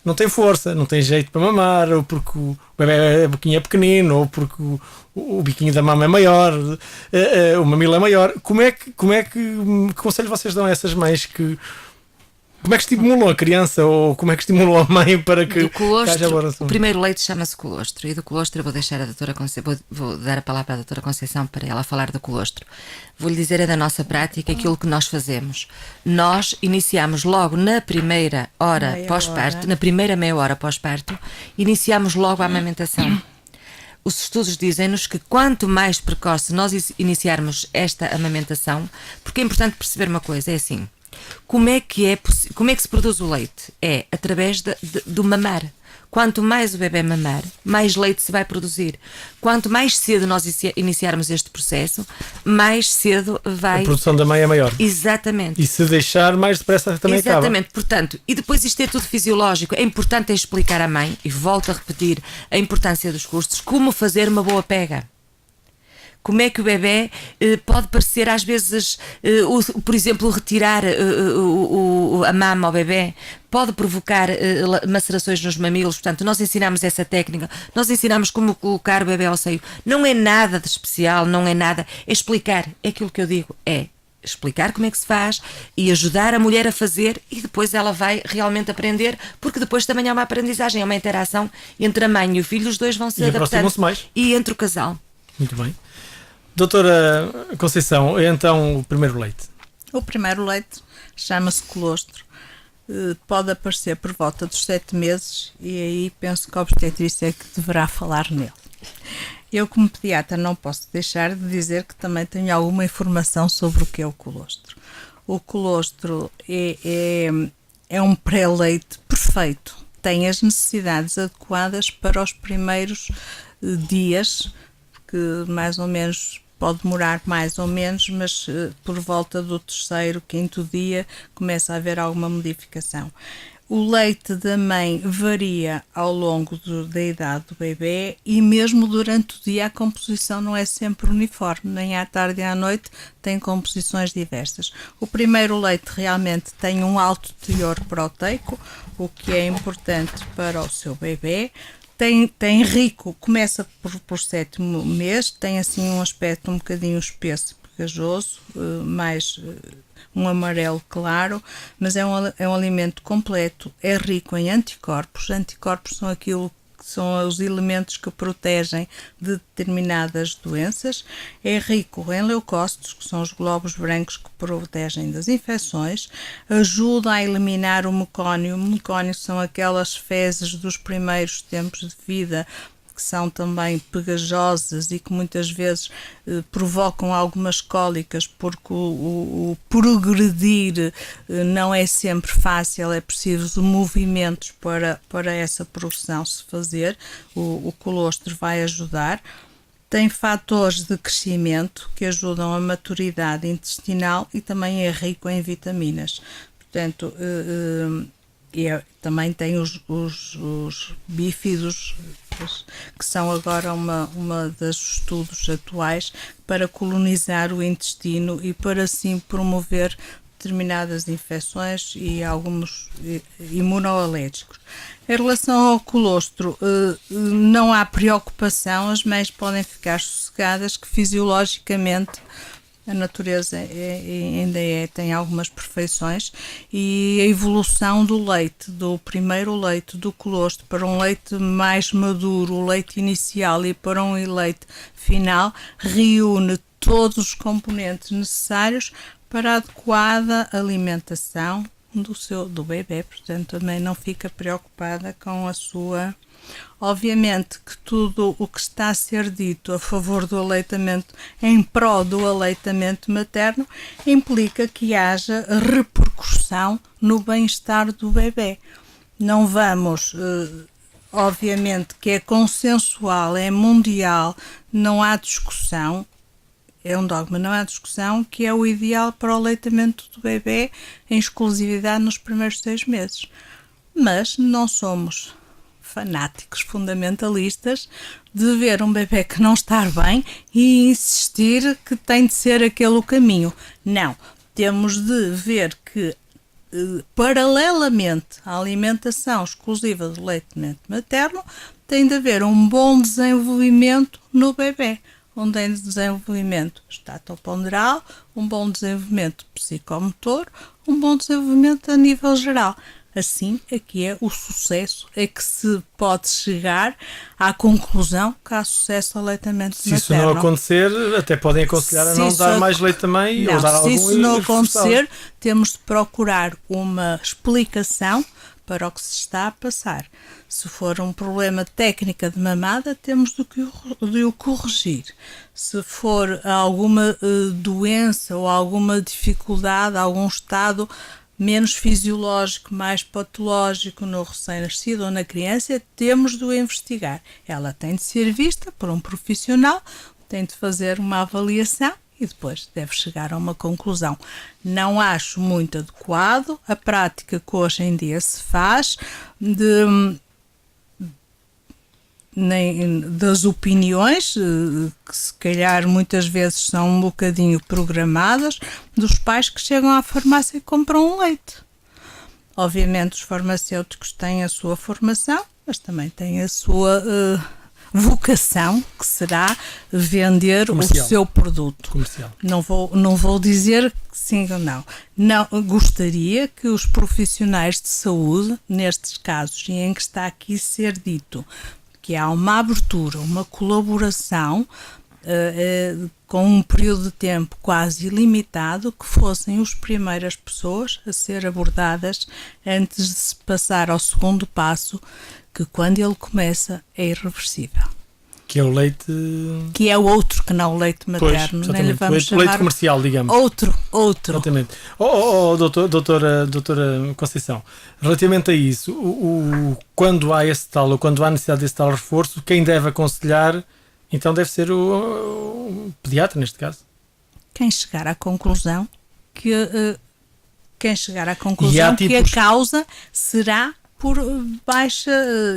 não tem força, não tem jeito para mamar, ou porque o bebê, a boquinha é pequenino, ou porque o biquinho da mama é maior, o mamilo é maior. Que conselho vocês dão a essas mães que... Como é que estimulam a criança ou como é que estimulam a mãe para que haja elaboração? O primeiro leite chama-se colostro, e do colostro eu vou deixar a doutora Conceição, vou dar a palavra à doutora Conceição para ela falar do colostro. Vou-lhe dizer da nossa prática aquilo que nós fazemos. Nós iniciamos logo na primeira hora pós-parto, na primeira meia hora pós-parto, iniciamos logo a amamentação. Os estudos dizem-nos que quanto mais precoce nós iniciarmos esta amamentação, porque é importante perceber uma coisa, é assim, como é que se produz o leite? É através do mamar. Quanto mais o bebê mamar, mais leite se vai produzir. Quanto mais cedo nós iniciarmos este processo, mais cedo vai... A produção da mãe é maior. Exatamente. E se deixar, mais depressa também acaba. Exatamente. Portanto, e depois isto é tudo fisiológico. É importante explicar à mãe, e volto a repetir a importância dos cursos, como fazer uma boa pega. Como é que o bebê pode parecer às vezes, por exemplo, retirar a mama ao bebê, pode provocar macerações nos mamilos. Portanto, nós ensinamos essa técnica, nós ensinamos como colocar o bebê ao seio. Não é nada de especial, não é nada, é explicar, é aquilo que eu digo, é explicar como é que se faz e ajudar a mulher a fazer, e depois ela vai realmente aprender, porque depois também há uma aprendizagem, há uma interação entre a mãe e o filho, os dois vão se adaptando. Mais. E entre o casal. Muito bem. Doutora Conceição, então o primeiro leite? O primeiro leite chama-se colostro. Pode aparecer por volta dos 7 meses e aí penso que a obstetrícia é que deverá falar nele. Eu, como pediatra, não posso deixar de dizer que também tenho alguma informação sobre o que é o colostro. O colostro é um pré-leite perfeito. Tem as necessidades adequadas para os primeiros dias, que mais ou menos pode demorar mais ou menos, mas por volta do 3º, 5º dia começa a haver alguma modificação. O leite da mãe varia ao longo da idade do bebê e mesmo durante o dia a composição não é sempre uniforme, nem à tarde e à noite tem composições diversas. O primeiro leite realmente tem um alto teor proteico, o que é importante para o seu bebê. Tem rico, começa por 7º mês, tem assim um aspecto um bocadinho espesso e pegajoso, mais um amarelo claro, mas é um alimento completo, é rico em anticorpos. Anticorpos são aquilo que são os elementos que protegem de determinadas doenças. É rico em leucócitos, que são os glóbulos brancos que protegem das infecções. Ajuda a eliminar o mecónio. O mecónio são aquelas fezes dos primeiros tempos de vida que são também pegajosas e que muitas vezes provocam algumas cólicas, porque o progredir não é sempre fácil, é preciso movimentos para essa progressão se fazer. O colostro vai ajudar. Tem fatores de crescimento que ajudam a maturidade intestinal e também é rico em vitaminas. Portanto, também tem os bífidos, que são agora uma dos estudos atuais para colonizar o intestino e para assim promover determinadas infecções e alguns imunoalérgicos. Em relação ao colostro, não há preocupação, as mães podem ficar sossegadas que fisiologicamente a natureza ainda tem algumas perfeições e a evolução do leite, do primeiro leite do colostro para um leite mais maduro, o leite inicial, e para um leite final, reúne todos os componentes necessários para a adequada alimentação do bebê. Portanto, também não fica preocupada com a sua... Obviamente que tudo o que está a ser dito a favor do aleitamento, em prol do aleitamento materno, implica que haja repercussão no bem-estar do bebê. Não vamos, obviamente que é consensual, é mundial, não há discussão, é um dogma, não há discussão, que é o ideal para o aleitamento do bebê em exclusividade nos primeiros 6 meses. Mas não somos fanáticos fundamentalistas de ver um bebê que não está bem e insistir que tem de ser aquele o caminho. Não, temos de ver que paralelamente à alimentação exclusiva do leite materno tem de haver um bom desenvolvimento no bebê, onde em desenvolvimento estatoponderal, um bom desenvolvimento psicomotor, um bom desenvolvimento a nível geral. Assim é que é o sucesso, é que se pode chegar à conclusão que há sucesso ao aleitamento materno. Se isso não acontecer, até podem aconselhar a não dar mais leite também ou dar algum. Se isso não acontecer, temos de procurar uma explicação para o que se está a passar. Se for um problema de técnica de mamada, temos de o corrigir. Se for alguma doença ou alguma dificuldade, algum estado menos fisiológico, mais patológico no recém-nascido ou na criança, temos de o investigar. Ela tem de ser vista por um profissional, tem de fazer uma avaliação e depois deve chegar a uma conclusão. Não acho muito adequado a prática que hoje em dia se faz das opiniões, que se calhar muitas vezes são um bocadinho programadas, dos pais que chegam à farmácia e compram um leite. Obviamente os farmacêuticos têm a sua formação, mas também têm a sua vocação, que será vender comercial. O seu produto. Comercial. Não vou dizer que sim ou não. Não. Gostaria que os profissionais de saúde, nestes casos, e em que está aqui ser dito que há uma abertura, uma colaboração com um período de tempo quase ilimitado, que fossem as primeiras pessoas a ser abordadas antes de se passar ao segundo passo, que quando ele começa é irreversível. Que é o leite... Que é o outro, que não o leite materno. Pois, Nem lhe vamos leite comercial, digamos. Outro. Exatamente. Doutora Conceição, relativamente a isso, quando há esse tal, ou quando há necessidade desse tal reforço, quem deve aconselhar, então deve ser o pediatra, neste caso. Quem chegar à conclusão que a causa será por baixa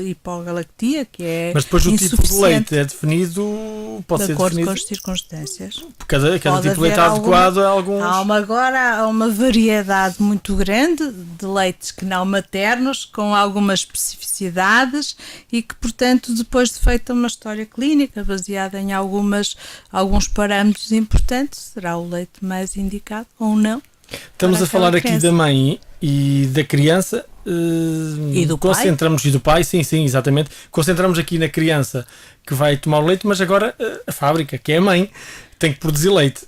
hipogalactia, que é mas depois o tipo de leite é definido, pode ser acordo definido com as circunstâncias. Cada tipo de leite adequado a alguns... Há uma variedade muito grande de leites que não maternos, com algumas especificidades e que, portanto, depois de feita uma história clínica baseada em alguns parâmetros importantes, será o leite mais indicado ou não. Estamos a falar aqui da mãe e da criança. E do concentramos pai? E do pai, sim, exatamente. Concentramos aqui na criança que vai tomar o leite, mas agora a fábrica, que é a mãe, tem que produzir leite.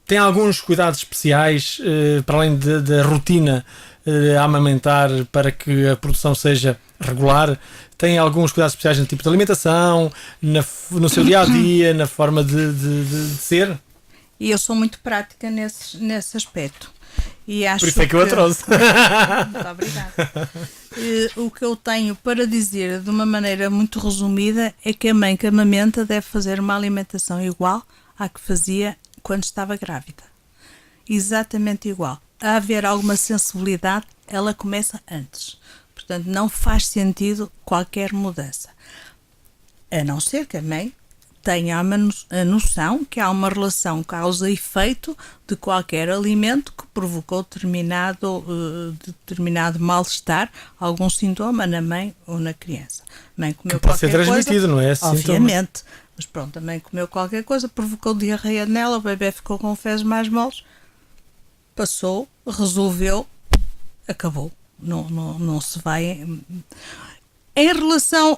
Tem alguns cuidados especiais, para além da rotina a amamentar, para que a produção seja regular? Tem alguns cuidados especiais no tipo de alimentação, no seu dia-a-dia, na forma de ser? E eu sou muito prática nesse aspecto. E acho por isso é que eu a trouxe. Muito obrigada. O que eu tenho para dizer de uma maneira muito resumida é que a mãe que amamenta deve fazer uma alimentação igual à que fazia quando estava grávida. Exatamente igual. A haver alguma sensibilidade, ela começa antes. Portanto, não faz sentido qualquer mudança. A não ser que a mãe tenha a noção que há uma relação causa e efeito de qualquer alimento que provocou determinado mal-estar, algum sintoma na mãe ou na criança. A mãe comeu que pode ser transmitido, não é? Obviamente. Mas pronto, a mãe comeu qualquer coisa, provocou diarreia nela, o bebê ficou com fezes mais moles, passou, resolveu, acabou. Não se vai... Em relação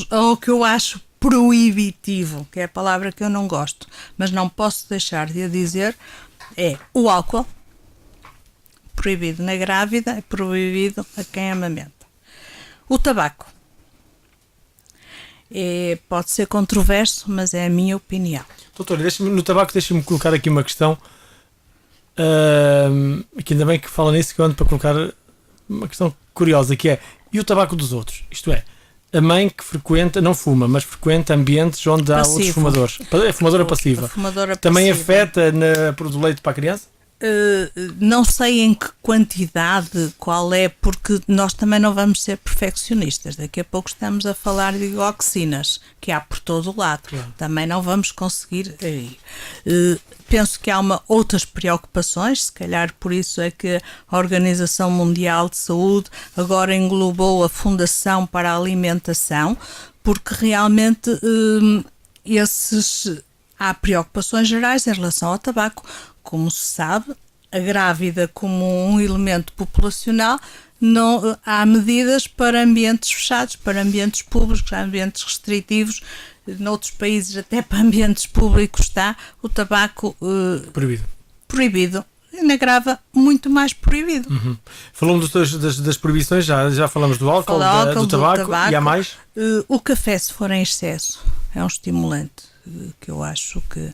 ao que eu acho proibitivo, que é a palavra que eu não gosto, mas não posso deixar de a dizer, é o álcool, proibido na grávida, é proibido a quem amamenta. O tabaco. Pode ser controverso, mas é a minha opinião. Doutor, no tabaco deixa-me colocar aqui uma questão, que ainda bem que fala nisso, que eu ando para colocar uma questão curiosa, que é, e o tabaco dos outros? Isto é, a mãe que frequenta, não fuma, mas frequenta ambientes onde há outros fumadores. É fumadora passiva. Também afeta na produção de leite para a criança? Não sei em que quantidade, qual é, porque nós também não vamos ser perfeccionistas. Daqui a pouco estamos a falar de dioxinas, que há por todo o lado. Claro. Também não vamos conseguir. Penso que há outras preocupações, se calhar por isso é que a Organização Mundial de Saúde agora englobou a Fundação para a Alimentação, porque realmente há preocupações gerais em relação ao tabaco. Como se sabe, a grávida como um elemento populacional, não há medidas para ambientes fechados, para ambientes públicos, ambientes restritivos. Noutros países até para ambientes públicos está o tabaco proibido. E na grávida muito mais proibido. Uhum. Falamos das proibições, já falamos do álcool, do tabaco, e há mais? O café, se for em excesso, é um estimulante, que eu acho que...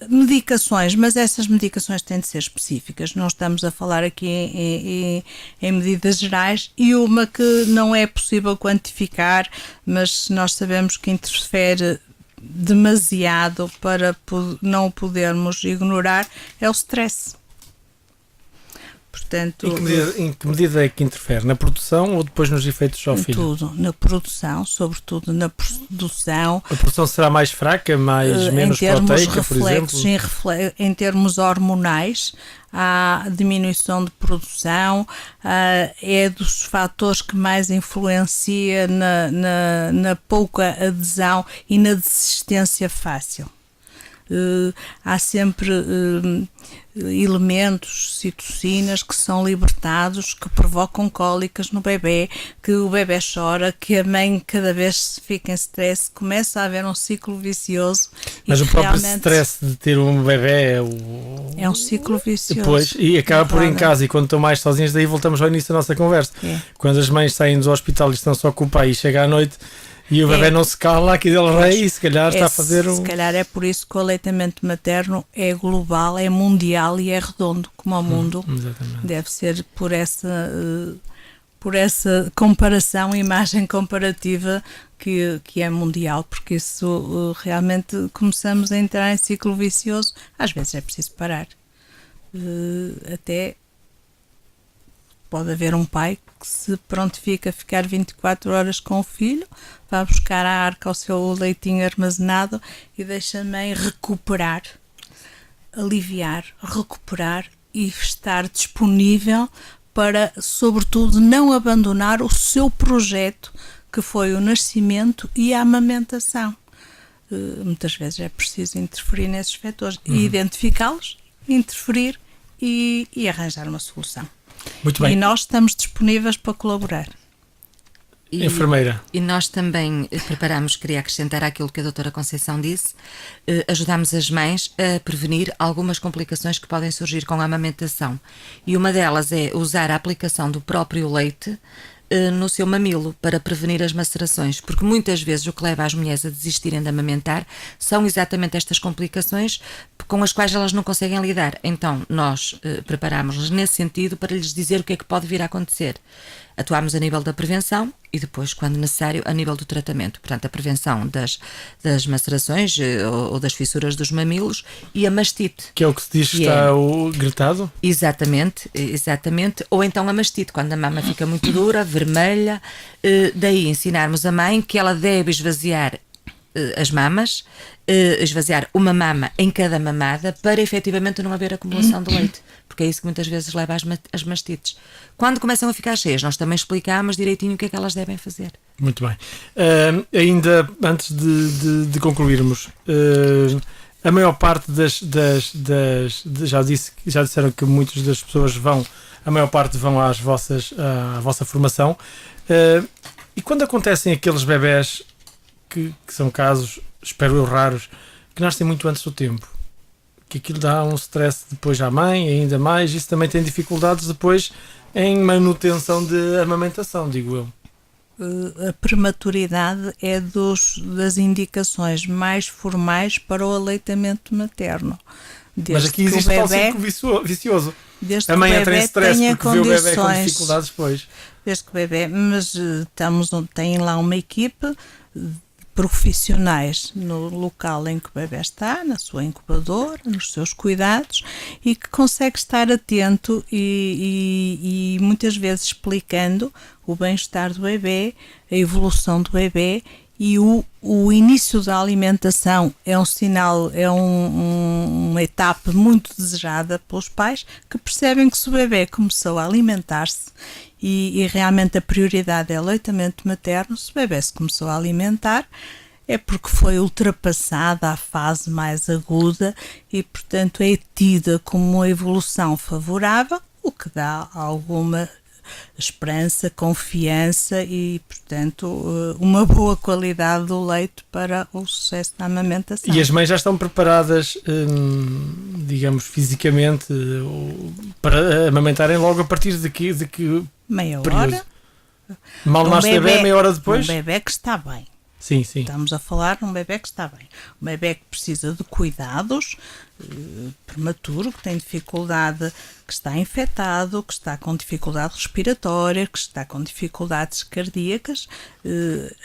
medicações, mas essas medicações têm de ser específicas. Não estamos a falar aqui em medidas gerais, e uma que não é possível quantificar, mas nós sabemos que interfere demasiado para não o podermos ignorar, é o stress. Portanto, em que medida é que interfere? Na produção ou depois nos efeitos ao filho? Tudo, na produção, sobretudo na produção. A produção será mais fraca, menos proteica, por exemplo? Em termos hormonais, há diminuição de produção, é dos fatores que mais influencia na pouca adesão e na desistência fácil. Há sempre elementos, citocinas que são libertados, que provocam cólicas no bebê, que o bebê chora, que a mãe cada vez fica em stress, começa a haver um ciclo vicioso. Mas o próprio stress de ter um bebê é um ciclo vicioso. Depois, e acaba por em casa, e quando estão mais sozinhas, daí voltamos ao início da nossa conversa. Quando as mães saem do hospital e estão só com o pai e chega à noite e o bebê não se cala aqui dele rei, e se calhar está a fazer Se calhar é por isso que o aleitamento materno é global, é mundial e é redondo, como o mundo. Deve ser por essa comparação, imagem comparativa que é mundial, porque isso realmente começamos a entrar em ciclo vicioso. Às vezes é preciso parar. Até pode haver um pai que se prontifica a ficar 24 horas com o filho, vai buscar à arca o seu leitinho armazenado e deixa a mãe recuperar, aliviar, recuperar e estar disponível para, sobretudo, não abandonar o seu projeto, que foi o nascimento e a amamentação. Muitas vezes é preciso interferir nesses vetores, identificá-los, interferir e arranjar uma solução. Muito bem. E nós estamos disponíveis para colaborar. Enfermeira. E nós também preparamos, queria acrescentar àquilo que a doutora Conceição disse, ajudamos as mães a prevenir algumas complicações que podem surgir com a amamentação. E uma delas é usar a aplicação do próprio leite no seu mamilo para prevenir as macerações, porque muitas vezes o que leva as mulheres a desistirem de amamentar são exatamente estas complicações com as quais elas não conseguem lidar. Então nós preparamos-las nesse sentido para lhes dizer o que é que pode vir a acontecer. Atuamos a nível da prevenção e depois, quando necessário, a nível do tratamento. Portanto, a prevenção das macerações ou das fissuras dos mamilos e a mastite. Que é o que se diz que está gritado? Exatamente. Ou então a mastite, quando a mama fica muito dura, vermelha. Daí ensinarmos a mãe que ela deve esvaziar as mamas, esvaziar uma mama em cada mamada para efetivamente não haver acumulação de leite, porque é isso que muitas vezes leva às mastites. Quando começam a ficar cheias, nós também explicamos direitinho o que é que elas devem fazer. Muito bem. Ainda antes de concluirmos, a maior parte já disseram que muitas das pessoas a maior parte vão à vossa formação, e quando acontecem aqueles bebés que são casos, espero eu, raros, que nascem muito antes do tempo, que aquilo dá um stress depois à mãe, ainda mais, isso também tem dificuldades depois em manutenção de amamentação, digo eu. A prematuridade é das indicações mais formais para o aleitamento materno. Mas aqui existe um ciclo vicioso. A mãe entra em stress porque vê o bebê com dificuldades depois. Desde que o bebê, mas tem lá uma equipe profissionais no local em que o bebê está, na sua incubadora, nos seus cuidados, e que consegue estar atento e muitas vezes explicando o bem-estar do bebê, a evolução do bebê, e o início da alimentação é um sinal, é uma etapa muito desejada pelos pais, que percebem que se o bebê começou a alimentar-se e realmente a prioridade é o aleitamento materno, se o bebê se começou a alimentar é porque foi ultrapassada a fase mais aguda e, portanto, é tida como uma evolução favorável, o que dá alguma esperança, confiança e, portanto, uma boa qualidade do leite para o sucesso da amamentação. E as mães já estão preparadas, digamos, fisicamente, para amamentarem logo a partir de que meia período? Hora. Mal nasce o bebê, meia hora depois? Um bebê que está bem. Sim. Estamos a falar de um bebê que está bem. Um bebê que precisa de cuidados, prematuro, que tem dificuldade, que está infectado, que está com dificuldade respiratória, que está com dificuldades cardíacas,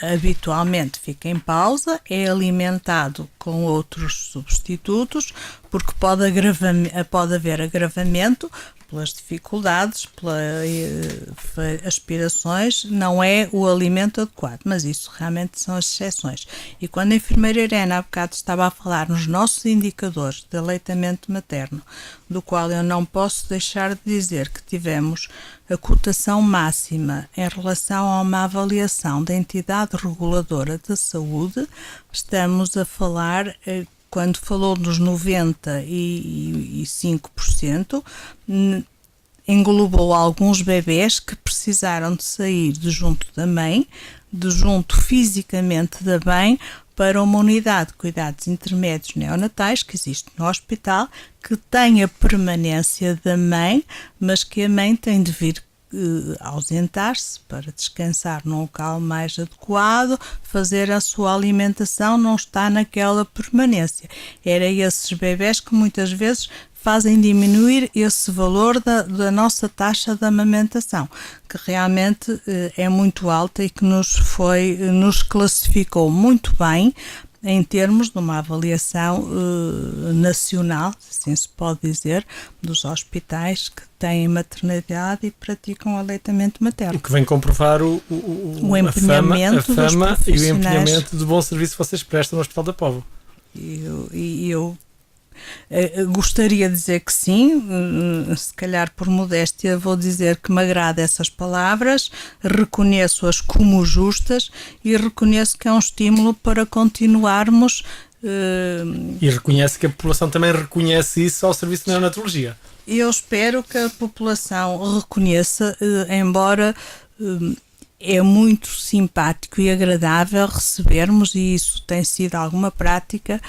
habitualmente fica em pausa, é alimentado com outros substitutos, porque pode haver agravamento pelas dificuldades, pelas aspirações, não é o alimento adequado, mas isso realmente são as exceções. E quando a enfermeira Irene há bocado estava a falar nos nossos indicadores de aleitamento materno, do qual eu não posso deixar de dizer que tivemos a cotação máxima em relação a uma avaliação da entidade reguladora da saúde, estamos a falar quando falou dos 95%, englobou alguns bebés que precisaram de sair de junto da mãe, de junto fisicamente da mãe, para uma unidade de cuidados intermédios neonatais que existe no hospital, que tem a permanência da mãe, mas que a mãe tem de vir ausentar-se para descansar num local mais adequado, fazer a sua alimentação, não está naquela permanência. Era esses bebés que muitas vezes fazem diminuir esse valor da nossa taxa de amamentação, que realmente é muito alta e que nos classificou muito bem em termos de uma avaliação nacional, assim se pode dizer, dos hospitais que têm maternidade e praticam aleitamento materno. O que vem comprovar o empenhamento a fama dos e o empenhamento de bom serviço que vocês prestam no Hospital da Póvoa. Eu gostaria de dizer que sim, se calhar por modéstia vou dizer que me agrada essas palavras, reconheço-as como justas e reconheço que é um estímulo para continuarmos. E reconhece que a população também reconhece isso ao Serviço de Neonatologia. Eu espero que a população reconheça, embora é muito simpático e agradável recebermos, e isso tem sido alguma prática,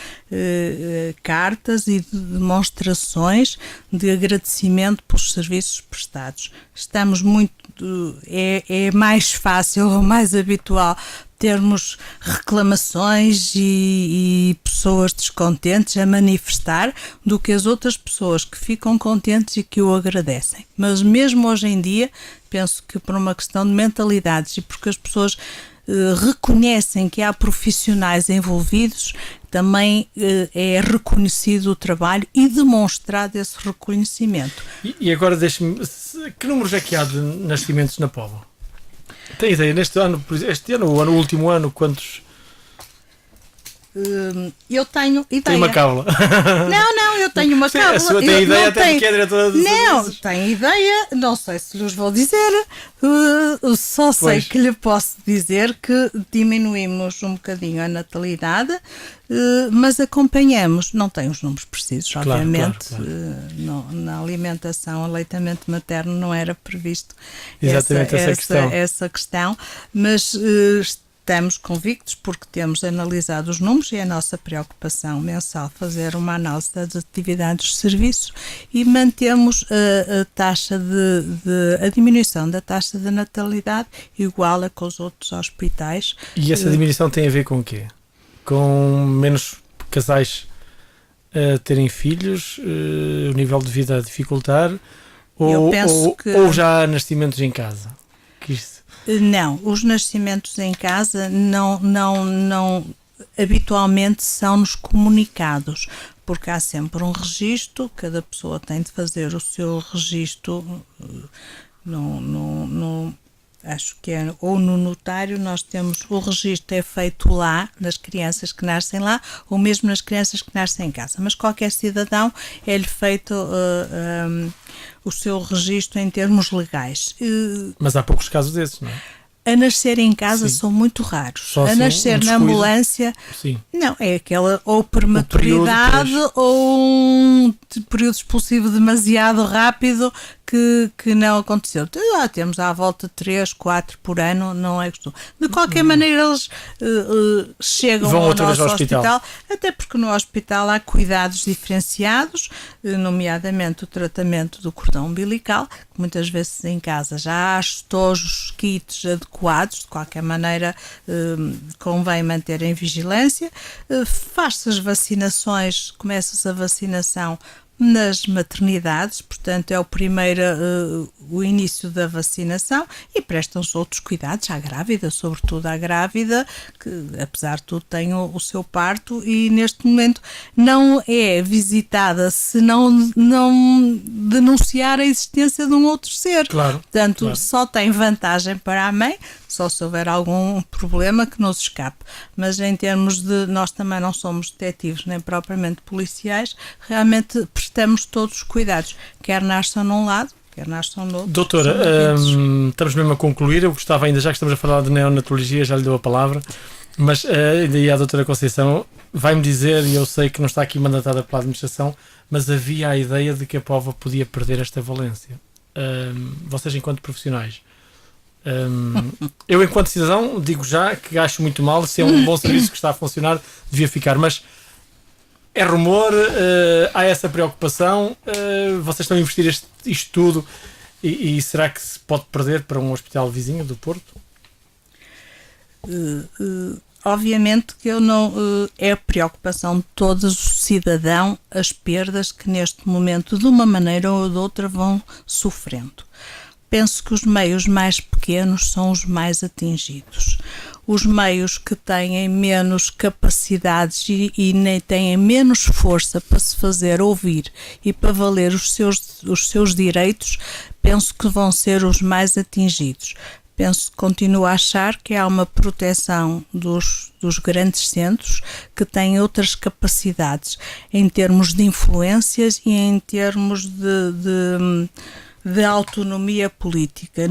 cartas e demonstrações de agradecimento pelos serviços prestados. Estamos muito, é mais fácil ou mais habitual termos reclamações e pessoas descontentes a manifestar do que as outras pessoas que ficam contentes e que o agradecem. Mas mesmo hoje em dia, penso que por uma questão de mentalidades e porque as pessoas reconhecem que há profissionais envolvidos, também é reconhecido o trabalho e demonstrado esse reconhecimento. E agora deixe-me, que números é que há de nascimentos na Póvoa? Tem ideia, o último ano, quantos? Eu tenho ideia. Tem uma cábula. Não, eu tenho uma cábula. A sua tem ideia, até porque é diretora dos serviços. Tenho ideia, não sei se lhes vou dizer, só sei que lhe posso dizer que diminuímos um bocadinho a natalidade, mas acompanhamos, não tenho os números precisos, claro, obviamente, claro. Na alimentação, aleitamento materno não era previsto exatamente essa questão, mas estamos convictos porque temos analisado os números e é a nossa preocupação mensal fazer uma análise das atividades de serviço e mantemos a taxa a diminuição da taxa de natalidade igual a com os outros hospitais. E essa diminuição tem a ver com o quê? Com menos casais a terem filhos, o nível de vida a dificultar, ou já há nascimentos em casa? Não, os nascimentos em casa não habitualmente são-nos comunicados, porque há sempre um registro, cada pessoa tem de fazer o seu registro, acho que é, ou no notário, nós temos o registro é feito lá, nas crianças que nascem lá, ou mesmo nas crianças que nascem em casa, mas qualquer cidadão é-lhe feito o seu registro em termos legais. Mas há poucos casos desses, não é? A nascer em casa são muito raros. Só a nascer na ambulância, não, é aquela ou prematuridade ou um período expulsivo demasiado rápido que não aconteceu. Temos à volta de 3, 4 por ano, não é costume. De qualquer maneira, eles chegam ao nosso hospital, até porque no hospital há cuidados diferenciados, nomeadamente o tratamento do cordão umbilical, que muitas vezes em casa já há estojos, kits adequados, de qualquer maneira convém manter em vigilância. Faz-se as vacinações, começa-se a vacinação nas maternidades, portanto é o início da vacinação e prestam-se outros cuidados à grávida, sobretudo à grávida, que apesar de tudo tem o seu parto e neste momento não é visitada se não denunciar a existência de um outro ser. Claro, portanto, só tem vantagem para a mãe, só se houver algum problema que nos escape. Mas em termos de, nós também não somos detetives nem propriamente policiais, realmente prestamos todos os cuidados, quer nasçam num lado, quer nasçam no outro. Doutora, estamos mesmo a concluir, eu gostava ainda, já que estamos a falar de neonatologia, já lhe dou a palavra, mas ainda ia a doutora Conceição vai-me dizer, e eu sei que não está aqui mandatada pela administração, mas havia a ideia de que a Póvoa podia perder esta valência. Vocês, enquanto profissionais, eu, enquanto cidadão, digo já que acho muito mal. Se é um bom serviço que está a funcionar, devia ficar, mas é rumor, há essa preocupação, vocês estão a investir isto tudo e será que se pode perder para um hospital vizinho do Porto? Obviamente que eu não, é a preocupação de todos os cidadãos as perdas que neste momento, de uma maneira ou de outra, vão sofrendo. Penso que os meios mais pequenos são os mais atingidos. Os meios que têm menos capacidades e nem têm menos força para se fazer ouvir e para valer os seus direitos, penso que vão ser os mais atingidos. Continuo a achar que há uma proteção dos grandes centros que têm outras capacidades em termos de influências e em termos de autonomia política.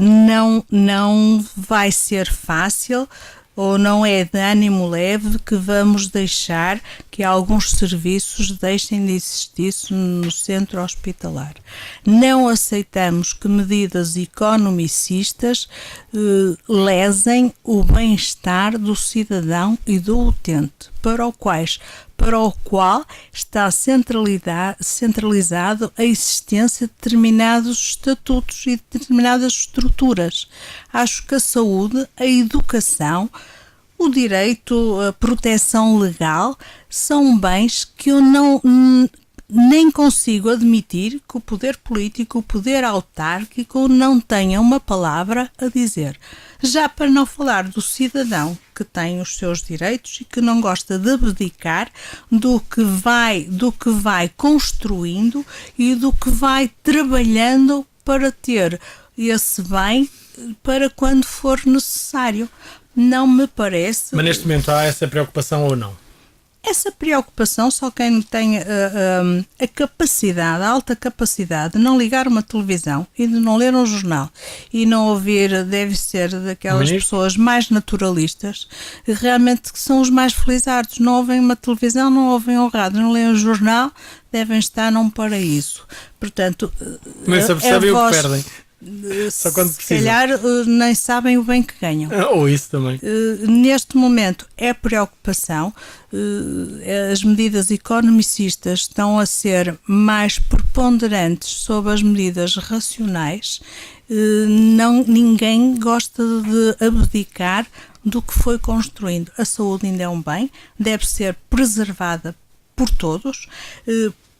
Não vai ser fácil, ou não é de ânimo leve, que vamos deixar que alguns serviços deixem de existir no centro hospitalar. Não aceitamos que medidas economicistas lesem o bem-estar do cidadão e do utente, para o qual está centralizado a existência de determinados estatutos e determinadas estruturas. Acho que a saúde, a educação, o direito, a proteção legal são bens que eu nem consigo admitir que o poder político, o poder autárquico não tenha uma palavra a dizer. Já para não falar do cidadão que tem os seus direitos e que não gosta de abdicar do que vai construindo e do que vai trabalhando para ter esse bem para quando for necessário. Não me parece... Mas neste momento há essa preocupação ou não? Essa preocupação só quem tem a capacidade, a alta capacidade de não ligar uma televisão e de não ler um jornal e não ouvir, deve ser daquelas pessoas mais naturalistas, realmente que são os mais felizardos. Não ouvem uma televisão, não ouvem um rádio, não leem um jornal, devem estar num paraíso. Portanto, nem se percebem o que perdem. Só quando se calhar nem sabem o bem que ganham. Ou isso também. Neste momento é preocupação. As medidas economicistas estão a ser mais preponderantes sobre as medidas racionais. Ninguém gosta de abdicar do que foi construindo. A saúde ainda é um bem, deve ser preservada por todos.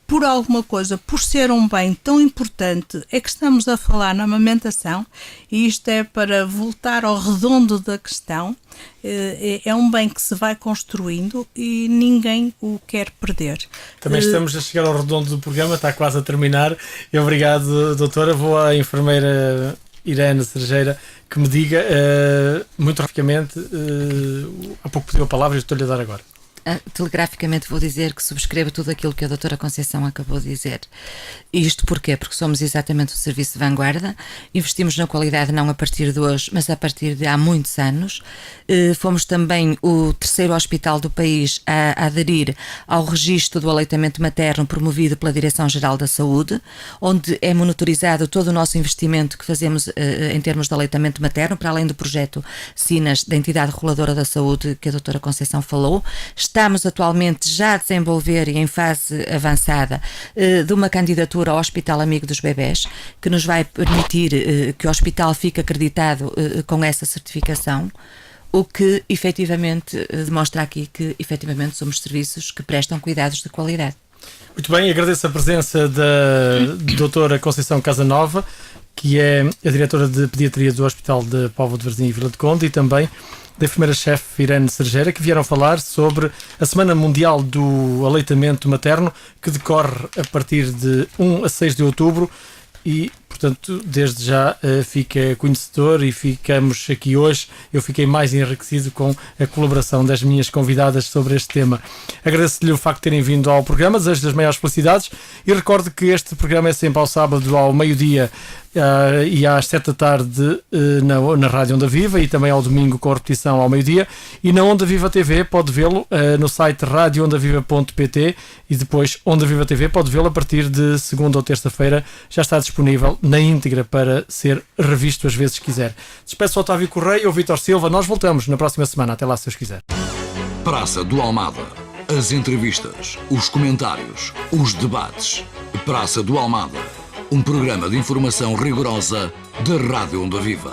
Por alguma coisa, por ser um bem tão importante, é que estamos a falar na amamentação, e isto é para voltar ao redondo da questão. É um bem que se vai construindo e ninguém o quer perder. Também estamos a chegar ao redondo do programa, está quase a terminar. Obrigado, doutora. Vou à enfermeira Irene Cerejeira que me diga, muito rapidamente, há pouco pediu a palavra e estou-lhe a dar agora. Telegraficamente vou dizer que subscrevo tudo aquilo que a doutora Conceição acabou de dizer. E isto porquê? Porque somos exatamente o serviço de vanguarda, investimos na qualidade não a partir de hoje, mas a partir de há muitos anos. Fomos também o terceiro hospital do país a aderir ao registro do aleitamento materno promovido pela Direção-Geral da Saúde, onde é monitorizado todo o nosso investimento que fazemos em termos de aleitamento materno, para além do projeto SINAS, da entidade reguladora da saúde que a doutora Conceição falou. Estamos atualmente já a desenvolver e em fase avançada de uma candidatura ao Hospital Amigo dos Bebés, que nos vai permitir que o hospital fique acreditado com essa certificação, o que efetivamente demonstra aqui que efetivamente somos serviços que prestam cuidados de qualidade. Muito bem, agradeço a presença da doutora Conceição Casanova, que é a diretora de pediatria do Hospital de Póvoa de Varzim e Vila de Conde, e também da enfermeira-chefe Irene Cerejeira, que vieram falar sobre a Semana Mundial do Aleitamento Materno, que decorre a partir de 1 a 6 de outubro e, portanto, desde já fica conhecedor e ficamos aqui hoje. Eu fiquei mais enriquecido com a colaboração das minhas convidadas sobre este tema. Agradeço-lhe o facto de terem vindo ao programa, desejo das maiores felicidades e recordo que este programa é sempre ao sábado ao meio-dia e às 7 da tarde na Rádio Onda Viva, e também ao domingo com a repetição ao meio-dia. E na Onda Viva TV pode vê-lo no site radioondaviva.pt, e depois Onda Viva TV pode vê-lo a partir de segunda ou terça-feira. Já está disponível na íntegra para ser revisto às vezes que quiser. Despeço o Otávio Correia e o Vítor Silva. Nós voltamos na próxima semana. Até lá, se Deus quiser. Praça do Almada. As entrevistas, os comentários, os debates. Praça do Almada. Um programa de informação rigorosa da Rádio Onda Viva.